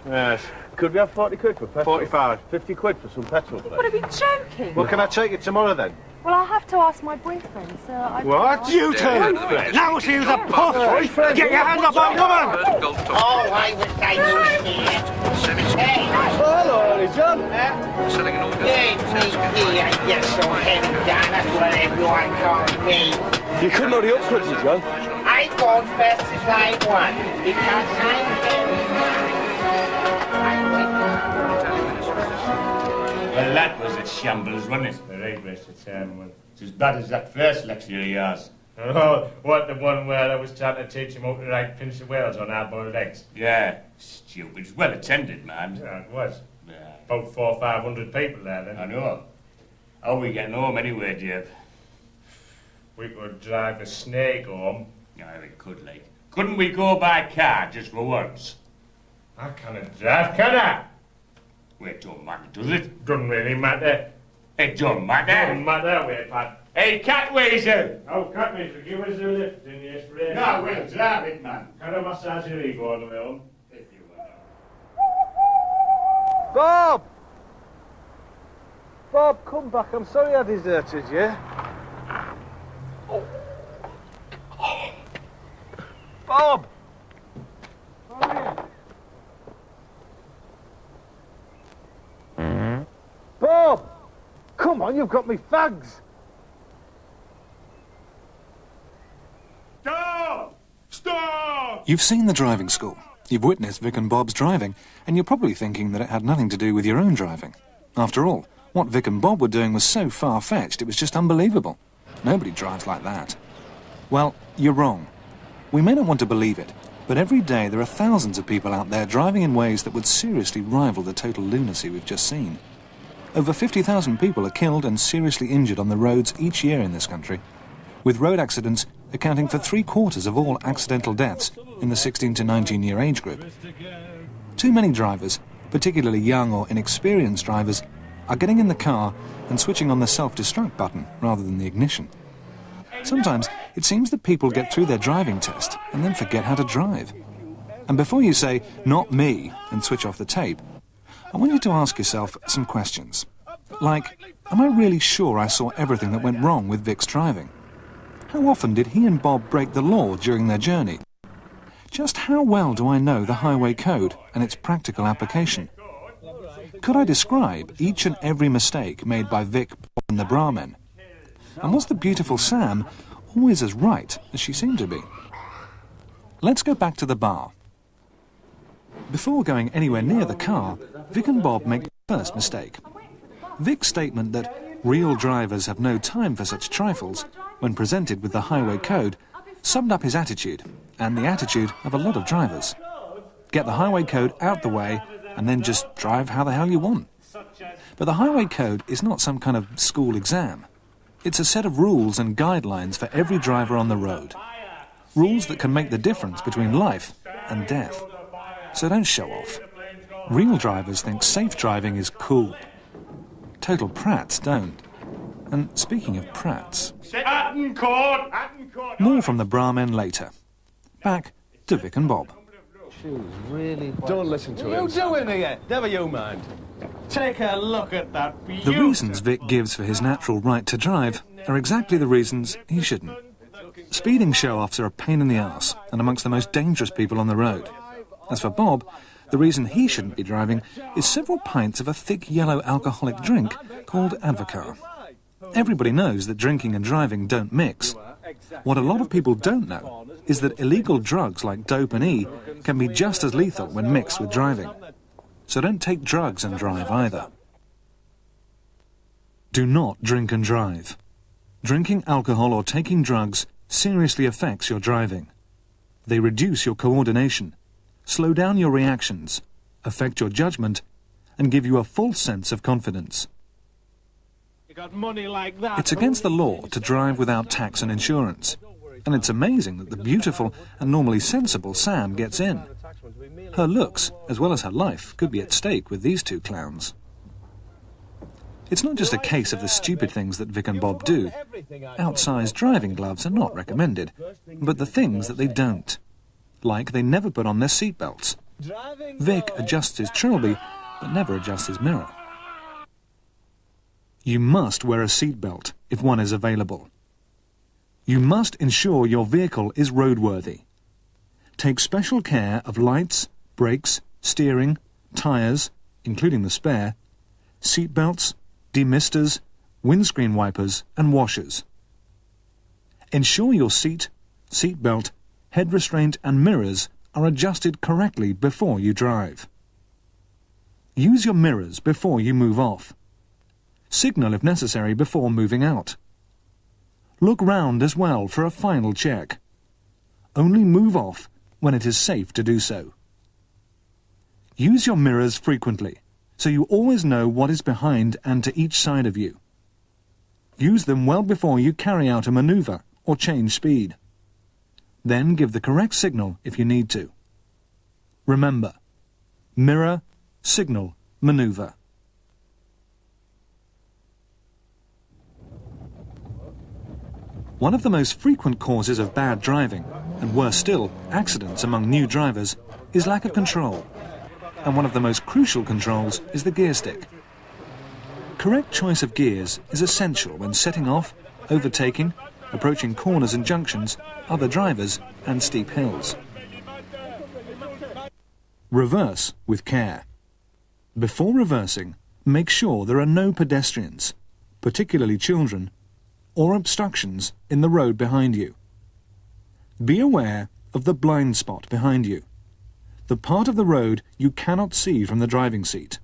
Yes. Could we have 40 quid for petrol? 45. 50 quid for some petrol, please. What, are we joking? Well, can I take you tomorrow, then? Well, I'll have to ask my boyfriend, so I... What? You two! Now see who's a puss! Get your hands up, on, come on! Oh, I wish I knew here. Hey! Hello, Early John. Selling an order. Hey, me, I get so heavy down, that's what everyone calls me. You couldn't hurry up quickly, John. I go as fast as I want, because I'm heavy. Well, that was a shambles, wasn't it? The right waste of time. Well, it's as bad as that first lecture of yours. Oh, what, the one where I was trying to teach him how to write Prince of Wales on hard-boiled eggs? Yeah, stupid. It was well attended, man. Yeah, it was. Yeah. About 400 or 500 people there, then. I know. How are we getting home anyway, Dave? We could drive a snake home. Yeah, we could, like. Couldn't we go by car just for once? I can't drive, can I? Well, it don't matter, does it? Doesn't really matter. It don't matter. Doesn't matter, wait, Pat. Hey, Catweasel! Oh, Catweasel, give us a lift in the inspiration. No, we'll drive it, man. Can I massage your ego on the way home? If you want. Bob! Bob, come back. I'm sorry I deserted you. Bob! Bob! Come on, you've got me fags! Stop! Stop! You've seen the driving school. You've witnessed Vic and Bob's driving, and you're probably thinking that it had nothing to do with your own driving. After all, what Vic and Bob were doing was so far-fetched, it was just unbelievable. Nobody drives like that. Well, you're wrong. We may not want to believe it, but every day there are thousands of people out there driving in ways that would seriously rival the total lunacy we've just seen. Over 50,000 people are killed and seriously injured on the roads each year in this country, with road accidents accounting for 3/4 of all accidental deaths in the 16 to 19-year age group. Too many drivers, particularly young or inexperienced drivers, are getting in the car and switching on the self-destruct button rather than the ignition. Sometimes it seems that people get through their driving test and then forget how to drive. And before you say, "Not me," and switch off the tape, I want you to ask yourself some questions. Like, am I really sure I saw everything that went wrong with Vic's driving? How often did he and Bob break the law during their journey? Just how well do I know the highway code and its practical application? Could I describe each and every mistake made by Vic, Bob and the Brahmin? And was the beautiful Sam always as right as she seemed to be? Let's go back to the bar. Before going anywhere near the car, Vic and Bob make the first mistake. Vic's statement that real drivers have no time for such trifles, when presented with the highway code, summed up his attitude, and the attitude of a lot of drivers. Get the highway code out the way, and then just drive how the hell you want. But the highway code is not some kind of school exam. It's a set of rules and guidelines for every driver on the road. Rules that can make the difference between life and death. So don't show off. Real drivers think safe driving is cool. Total prats don't. And speaking of prats... More from the bra men later. Back to Vic and Bob. Really don't listen to him. What are you doing here? Never you mind. Take a look at that The reasons Vic gives for his natural right to drive are exactly the reasons he shouldn't. Speeding show-offs are a pain in the arse and amongst the most dangerous people on the road. As for Bob, the reason he shouldn't be driving is several pints of a thick yellow alcoholic drink called Advocar. Everybody knows that drinking and driving don't mix. What a lot of people don't know is that illegal drugs like dope and E can be just as lethal when mixed with driving. So don't take drugs and drive either. Do not drink and drive. Drinking alcohol or taking drugs seriously affects your driving. They reduce your coordination, slow down your reactions, affect your judgment, and give you a false sense of confidence. Got money like that. It's against the law to drive without tax and insurance, and it's amazing that the beautiful and normally sensible Sam gets in. Her looks, as well as her life, could be at stake with these two clowns. It's not just a case of the stupid things that Vic and Bob do. Outsized driving gloves are not recommended, but the things that they don't. Like they never put on their seatbelts. Vic adjusts his trilby, but never adjusts his mirror. You must wear a seatbelt if one is available. You must ensure your vehicle is roadworthy. Take special care of lights, brakes, steering, tyres, including the spare, seatbelts, demisters, windscreen wipers and washers. Ensure your seat, seatbelt, head restraint and mirrors are adjusted correctly before you drive. Use your mirrors before you move off. Signal if necessary before moving out. Look round as well for a final check. Only move off when it is safe to do so. Use your mirrors frequently, so you always know what is behind and to each side of you. Use them well before you carry out a manoeuvre or change speed. Then give the correct signal if you need to. Remember, mirror, signal, manoeuvre. One of the most frequent causes of bad driving, and worse still, accidents among new drivers, is lack of control. And one of the most crucial controls is the gear stick. Correct choice of gears is essential when setting off, overtaking, approaching corners and junctions, other drivers and steep hills. Reverse with care. Before reversing, make sure there are no pedestrians, particularly children, or obstructions in the road behind you. Be aware of the blind spot behind you, the part of the road you cannot see from the driving seat.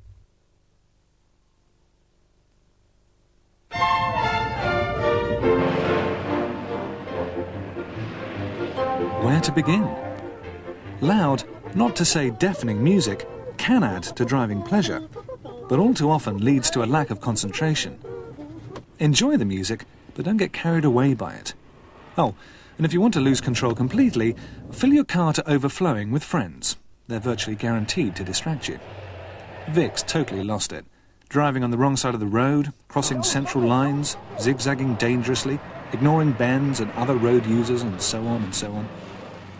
Where to begin? Loud, not to say deafening music, can add to driving pleasure, but all too often leads to a lack of concentration. Enjoy the music, but don't get carried away by it. Oh, and if you want to lose control completely, fill your car to overflowing with friends. They're virtually guaranteed to distract you. Vic's totally lost it, driving on the wrong side of the road, crossing central lines, zigzagging dangerously, ignoring bends and other road users, and so on and so on.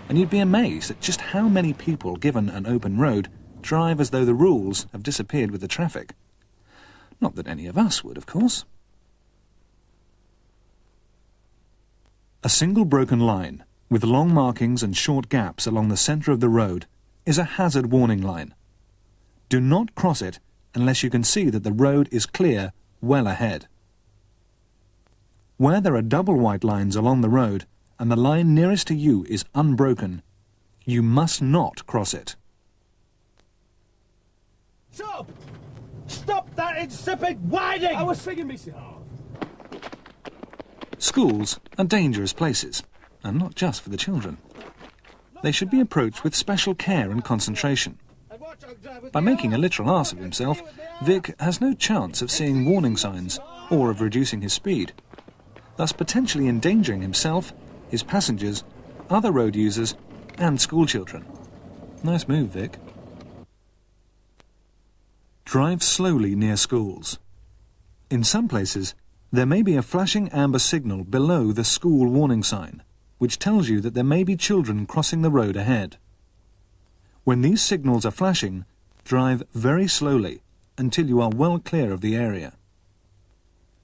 And you'd be amazed at just how many people, given an open road, drive as though the rules have disappeared with the traffic. Not that any of us would, of course. A single broken line, with long markings and short gaps along the centre of the road, is a hazard warning line. Do not cross it unless you can see that the road is clear well ahead. Where there are double white lines along the road and the line nearest to you is unbroken, you must not cross it. Stop! Stop that insipid whining! I was singing me. Schools are dangerous places, and not just for the children. They should be approached with special care and concentration. By making a literal arse of himself, Vic has no chance of seeing warning signs or of reducing his speed, thus potentially endangering himself, his passengers, other road users and schoolchildren. Nice move, Vic. Drive slowly near schools. In some places, there may be a flashing amber signal below the school warning sign, which tells you that there may be children crossing the road ahead. When these signals are flashing, drive very slowly until you are well clear of the area.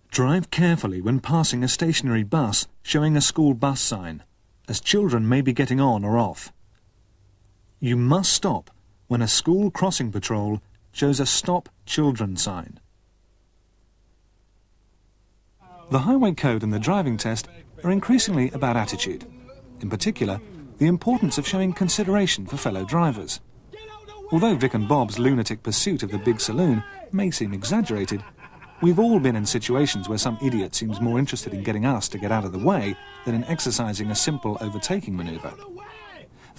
Drive carefully when passing a stationary bus showing a school bus sign, as children may be getting on or off. You must stop when a school crossing patrol shows a Stop Children sign. The highway code and the driving test are increasingly about attitude. In particular, the importance of showing consideration for fellow drivers. Although Vic and Bob's lunatic pursuit of the big saloon may seem exaggerated, we've all been in situations where some idiot seems more interested in getting us to get out of the way than in exercising a simple overtaking manoeuvre.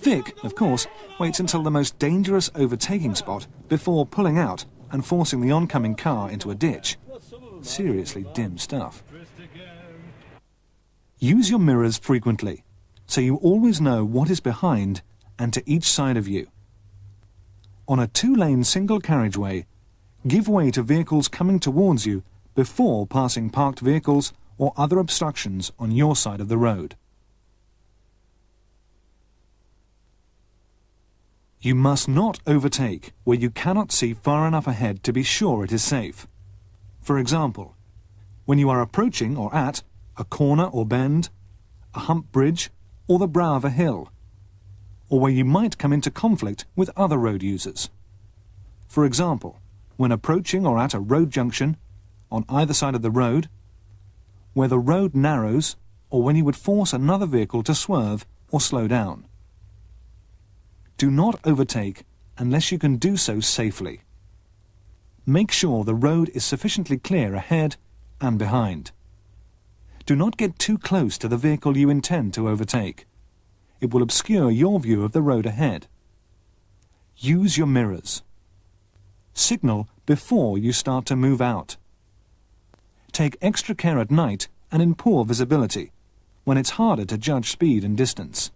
Vic, of course, waits until the most dangerous overtaking spot before pulling out and forcing the oncoming car into a ditch. Seriously dim stuff. Use your mirrors frequently, so you always know what is behind and to each side of you. On a 2-lane single carriageway, give way to vehicles coming towards you before passing parked vehicles or other obstructions on your side of the road. You must not overtake where you cannot see far enough ahead to be sure it is safe. For example, when you are approaching or at a corner or bend, a hump bridge, or the brow of a hill, or where you might come into conflict with other road users. For example, when approaching or at a road junction, on either side of the road, where the road narrows, or when you would force another vehicle to swerve or slow down. Do not overtake unless you can do so safely. Make sure the road is sufficiently clear ahead and behind. Do not get too close to the vehicle you intend to overtake. It will obscure your view of the road ahead. Use your mirrors. Signal before you start to move out. Take extra care at night and in poor visibility, when it's harder to judge speed and distance.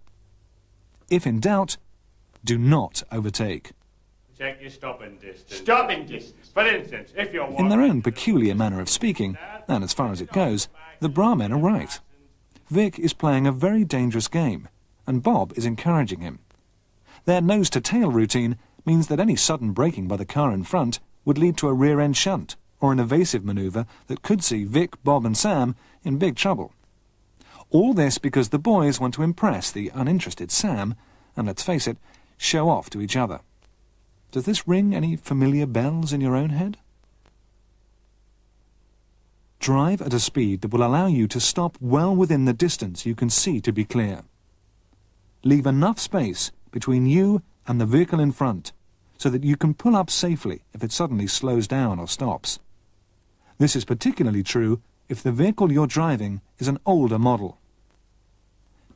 If in doubt, do not overtake. Check your stopping distance. Stopping distance. For instance, if you're In their own peculiar manner of speaking, and as far as it goes, the Brahmin are right. Vic is playing a very dangerous game, and Bob is encouraging him. Their nose-to-tail routine means that any sudden braking by the car in front would lead to a rear-end shunt, or an evasive manoeuvre that could see Vic, Bob and Sam in big trouble. All this because the boys want to impress the uninterested Sam, and let's face it, show off to each other. Does this ring any familiar bells in your own head? Drive at a speed that will allow you to stop well within the distance you can see to be clear. Leave enough space between you and the vehicle in front so that you can pull up safely if it suddenly slows down or stops. This is particularly true if the vehicle you're driving is an older model.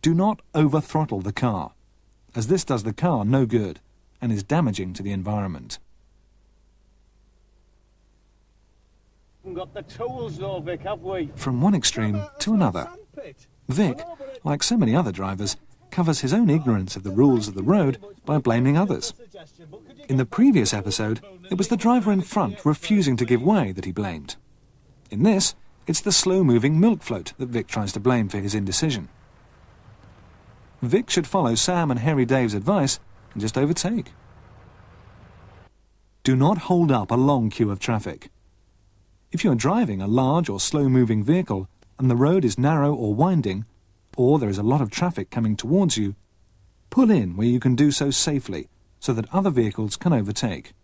Do not over-throttle the car, as this does the car no good and is damaging to the environment. Got the tools though, Vic, have we? From one extreme to another. Vic, like so many other drivers, covers his own ignorance of the rules of the road by blaming others. In the previous episode, it was the driver in front refusing to give way that he blamed. In this, it's the slow-moving milk float that Vic tries to blame for his indecision. Vic should follow Sam and Harry Dave's advice and just overtake. Do not hold up a long queue of traffic. If you are driving a large or slow-moving vehicle and the road is narrow or winding, or there is a lot of traffic coming towards you, pull in where you can do so safely so that other vehicles can overtake.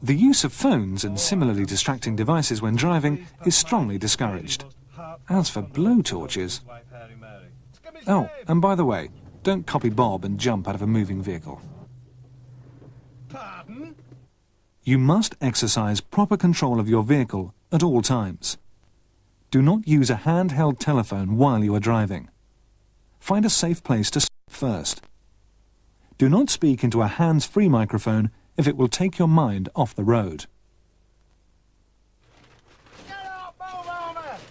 The use of phones and similarly distracting devices when driving is strongly discouraged. As for blowtorches... Oh, and by the way, don't copy Bob and jump out of a moving vehicle. Pardon? You must exercise proper control of your vehicle at all times. Do not use a handheld telephone while you are driving. Find a safe place to stop first. Do not speak into a hands-free microphone if it will take your mind off the road.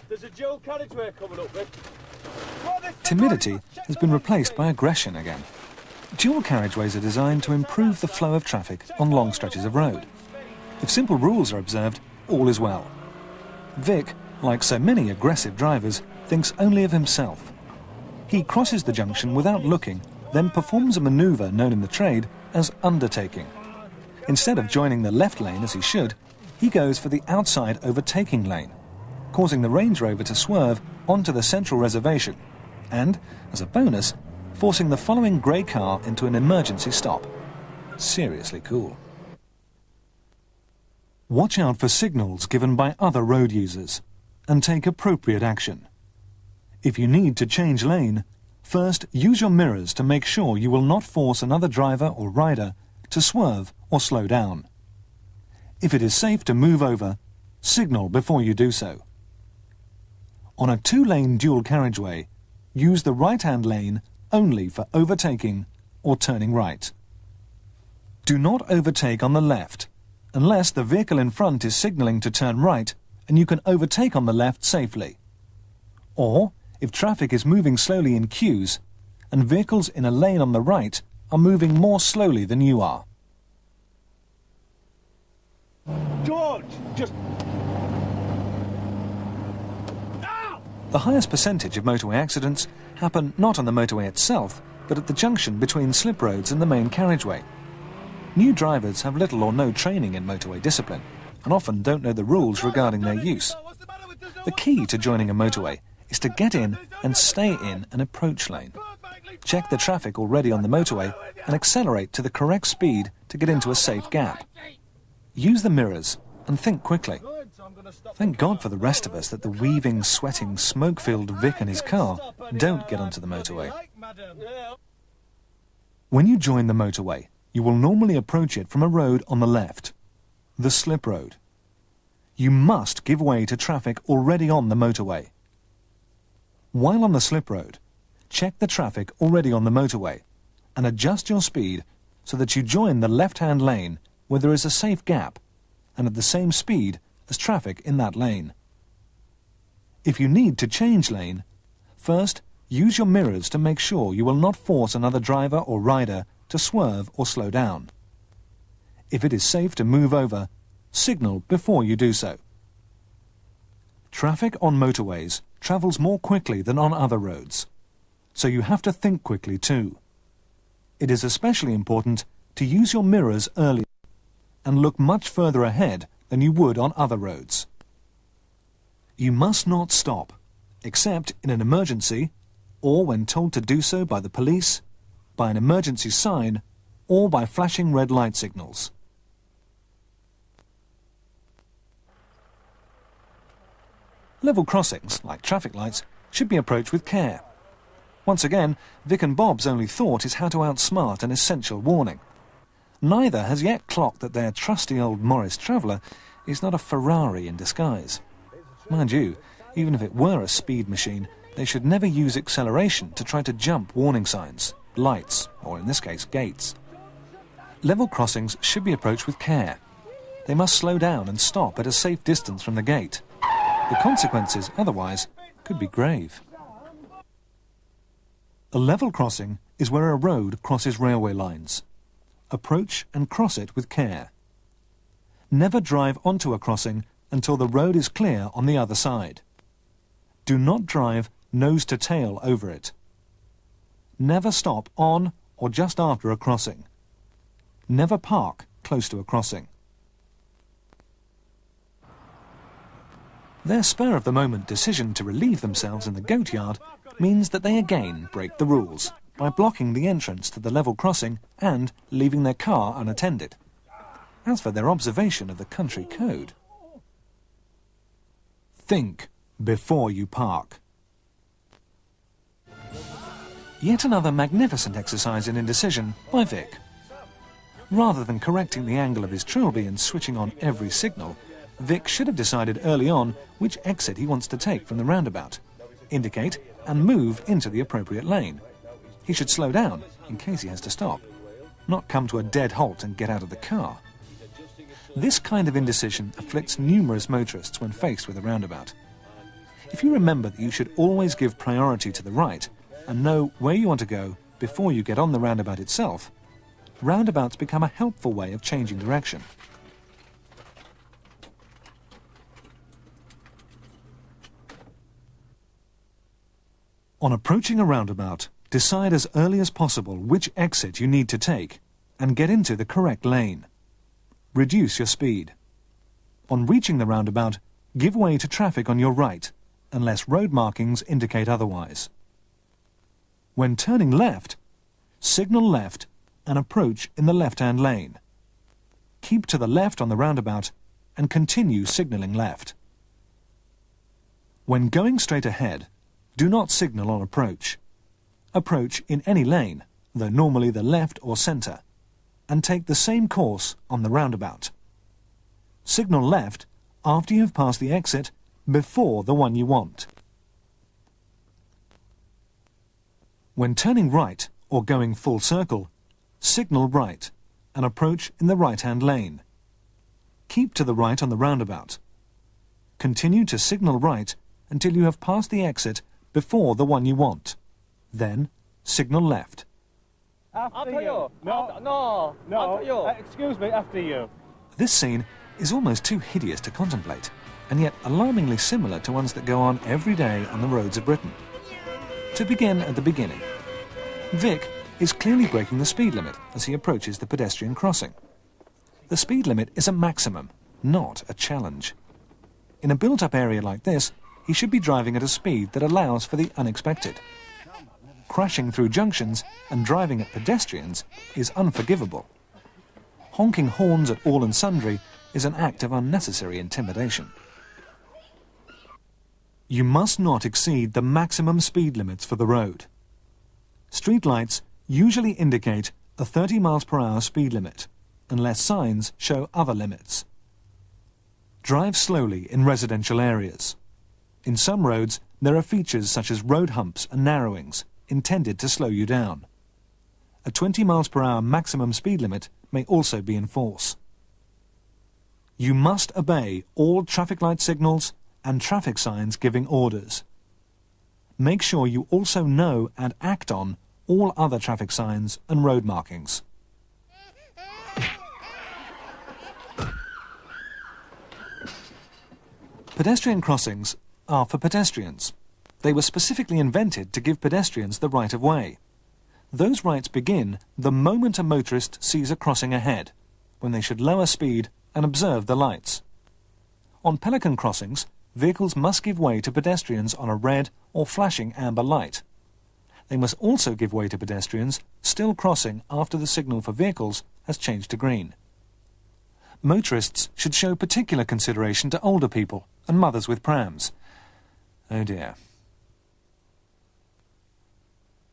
There's a dual carriageway coming up, Vic. Timidity has been replaced by aggression again. Dual carriageways are designed to improve the flow of traffic on long stretches of road. If simple rules are observed, all is well. Vic, like so many aggressive drivers, thinks only of himself. He crosses the junction without looking, then performs a manoeuvre known in the trade as undertaking. Instead of joining the left lane as he should, he goes for the outside overtaking lane, causing the Range Rover to swerve onto the central reservation and, as a bonus, forcing the following grey car into an emergency stop. Seriously cool. Watch out for signals given by other road users and take appropriate action. If you need to change lane, first use your mirrors to make sure you will not force another driver or rider to swerve or slow down. If it is safe to move over, signal before you do so. On a two-lane dual carriageway, use the right-hand lane only for overtaking or turning right. Do not overtake on the left unless the vehicle in front is signalling to turn right and you can overtake on the left safely. Or, if traffic is moving slowly in queues and vehicles in a lane on the right are moving more slowly than you are. George, just... The highest percentage of motorway accidents happen not on the motorway itself, but at the junction between slip roads and the main carriageway. New drivers have little or no training in motorway discipline and often don't know the rules regarding their use. The key to joining a motorway is to get in and stay in an approach lane. Check the traffic already on the motorway and accelerate to the correct speed to get into a safe gap. Use the mirrors and think quickly. Thank God for the rest of us that the weaving, sweating, smoke-filled Vic and his car don't get onto the motorway. When you join the motorway, you will normally approach it from a road on the left, the slip road. You must give way to traffic already on the motorway. While on the slip road, check the traffic already on the motorway and adjust your speed so that you join the left-hand lane where there is a safe gap and at the same speed as traffic in that lane. If you need to change lane, first use your mirrors to make sure you will not force another driver or rider to swerve or slow down. If it is safe to move over, signal before you do so. Traffic on motorways travels more quickly than on other roads, so you have to think quickly too. It is especially important to use your mirrors early and look much further ahead than you would on other roads. You must not stop, except in an emergency or when told to do so by the police, by an emergency sign, or by flashing red light signals. Level crossings, like traffic lights, should be approached with care. Once again, Vic and Bob's only thought is how to outsmart an essential warning. Neither has yet clocked that their trusty old Morris Traveller is not a Ferrari in disguise. Mind you, even if it were a speed machine, they should never use acceleration to try to jump warning signs, lights, or in this case, gates. Level crossings should be approached with care. They must slow down and stop at a safe distance from the gate. The consequences, otherwise, could be grave. A level crossing is where a road crosses railway lines. Approach and cross it with care. Never drive onto a crossing until the road is clear on the other side. Do not drive nose to tail over it. Never stop on or just after a crossing. Never park close to a crossing. Their spur-of-the-moment decision to relieve themselves in the goat yard means that they again break the rules by blocking the entrance to the level crossing and leaving their car unattended. As for their observation of the country code, think before you park. Yet another magnificent exercise in indecision by Vic. Rather than correcting the angle of his trilby and switching on every signal, Vic should have decided early on which exit he wants to take from the roundabout, indicate and move into the appropriate lane. He should slow down in case he has to stop, not come to a dead halt and get out of the car. This kind of indecision afflicts numerous motorists when faced with a roundabout. If you remember that you should always give priority to the right and know where you want to go before you get on the roundabout itself, roundabouts become a helpful way of changing direction. On approaching a roundabout, decide as early as possible which exit you need to take and get into the correct lane. Reduce your speed. On reaching the roundabout, give way to traffic on your right, unless road markings indicate otherwise. When turning left, signal left and approach in the left-hand lane. Keep to the left on the roundabout and continue signalling left. When going straight ahead, do not signal on approach. Approach in any lane, though normally the left or centre, and take the same course on the roundabout. Signal left after you have passed the exit before the one you want. When turning right or going full circle, signal right and approach in the right-hand lane. Keep to the right on the roundabout. Continue to signal right until you have passed the exit before the one you want. Then, signal left. After you. No. After you. Excuse me, after you. This scene is almost too hideous to contemplate, and yet alarmingly similar to ones that go on every day on the roads of Britain. To begin at the beginning, Vic is clearly breaking the speed limit as he approaches the pedestrian crossing. The speed limit is a maximum, not a challenge. In a built-up area like this, he should be driving at a speed that allows for the unexpected. Crashing through junctions and driving at pedestrians is unforgivable. Honking horns at all and sundry is an act of unnecessary intimidation. You must not exceed the maximum speed limits for the road. Street lights usually indicate a 30 miles per hour speed limit, unless signs show other limits. Drive slowly in residential areas. In some roads, there are features such as road humps and narrowings intended to slow you down. A 20 miles per hour maximum speed limit may also be in force. You must obey all traffic light signals and traffic signs giving orders. Make sure you also know and act on all other traffic signs and road markings. Pedestrian crossings are for pedestrians. They were specifically invented to give pedestrians the right of way. Those rights begin the moment a motorist sees a crossing ahead, when they should lower speed and observe the lights. On pelican crossings, vehicles must give way to pedestrians on a red or flashing amber light. They must also give way to pedestrians still crossing after the signal for vehicles has changed to green. Motorists should show particular consideration to older people and mothers with prams. Oh dear.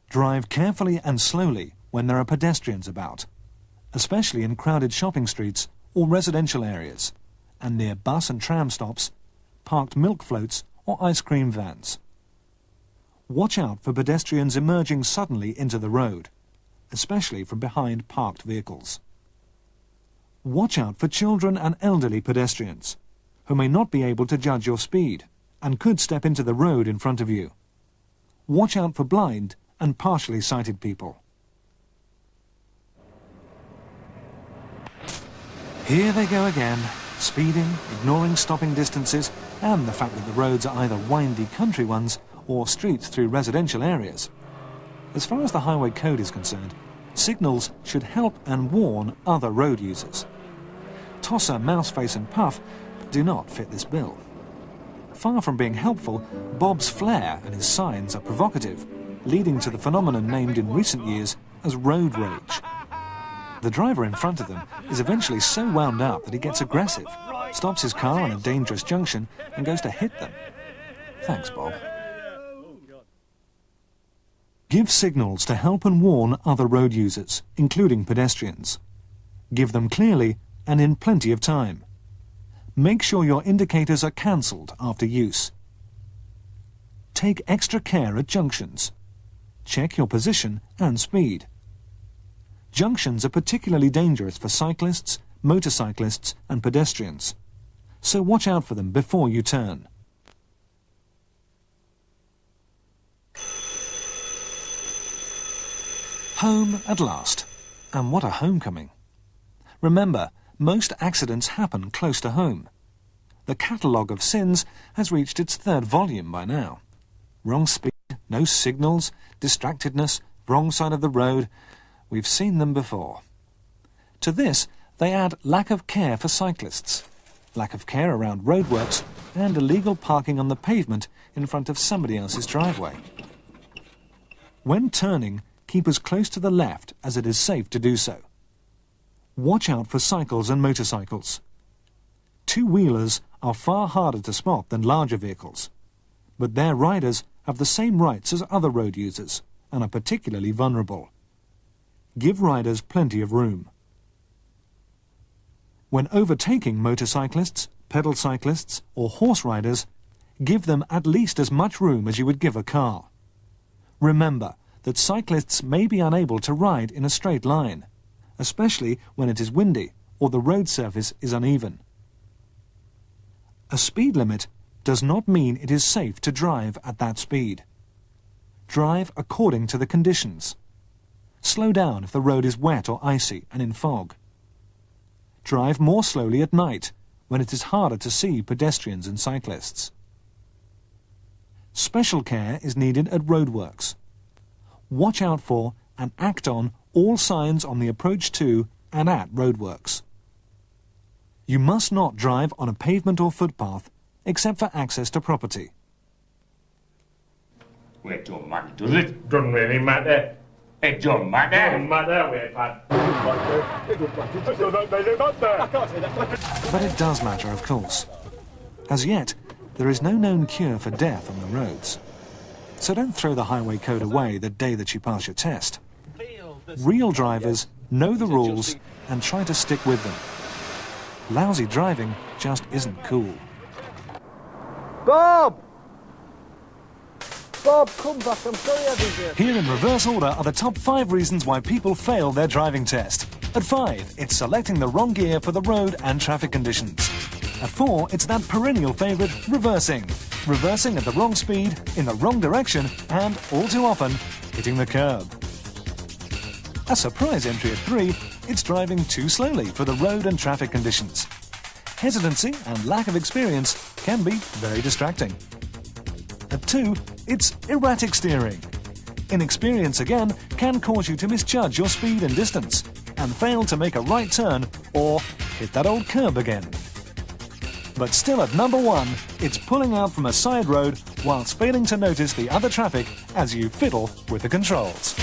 Drive carefully and slowly when there are pedestrians about, especially in crowded shopping streets or residential areas, and near bus and tram stops, parked milk floats or ice cream vans. Watch out for pedestrians emerging suddenly into the road, especially from behind parked vehicles. Watch out for children and elderly pedestrians, who may not be able to judge your speed and could step into the road in front of you. Watch out for blind and partially sighted people. Here they go again, speeding, ignoring stopping distances, and the fact that the roads are either windy country ones or streets through residential areas. As far as the highway code is concerned, signals should help and warn other road users. Tosser, Mouseface and Puff do not fit this bill. Far from being helpful, Bob's flair and his signs are provocative, leading to the phenomenon named in recent years as road rage. The driver in front of them is eventually so wound up that he gets aggressive, stops his car on a dangerous junction and goes to hit them. Thanks, Bob. Give signals to help and warn other road users, including pedestrians. Give them clearly and in plenty of time. Make sure your indicators are cancelled after use. Take extra care at junctions. Check your position and speed. Junctions are particularly dangerous for cyclists, motorcyclists and pedestrians, so watch out for them before you turn. Home at last. And what a homecoming. Remember, most accidents happen close to home. The catalogue of sins has reached its 3rd volume by now. Wrong speed, no signals, distractedness, wrong side of the road. We've seen them before. To this, they add lack of care for cyclists, lack of care around roadworks, and illegal parking on the pavement in front of somebody else's driveway. When turning, keep as close to the left as it is safe to do so. Watch out for cycles and motorcycles. Two-wheelers are far harder to spot than larger vehicles, but their riders have the same rights as other road users and are particularly vulnerable. Give riders plenty of room. When overtaking motorcyclists, pedal cyclists or horse riders, give them at least as much room as you would give a car. Remember that cyclists may be unable to ride in a straight line, especially when it is windy or the road surface is uneven. A speed limit does not mean it is safe to drive at that speed. Drive according to the conditions. Slow down if the road is wet or icy and in fog. Drive more slowly at night, when it is harder to see pedestrians and cyclists. Special care is needed at roadworks. Watch out for and act on all signs on the approach to and at roadworks. You must not drive on a pavement or footpath except for access to property. Well, it don't matter, does it? Doesn't really matter. It don't matter. Doesn't matter, wait, Pat. But it does matter, of course. As yet, there is no known cure for death on the roads. So don't throw the highway code away the day that you pass your test. Real drivers know the rules and try to stick with them. Lousy driving just isn't cool. Bob! Bob, come back, I'm sorry I didn't hear. Here in reverse order are the top 5 reasons why people fail their driving test. At 5, it's selecting the wrong gear for the road and traffic conditions. At 4, it's that perennial favourite, reversing. Reversing at the wrong speed, in the wrong direction, and, all too often, hitting the curb. A surprise entry at 3, it's driving too slowly for the road and traffic conditions. Hesitancy and lack of experience can be very distracting. At 2, it's erratic steering. Inexperience again can cause you to misjudge your speed and distance and fail to make a right turn or hit that old curb again. But still at number 1, it's pulling out from a side road whilst failing to notice the other traffic as you fiddle with the controls.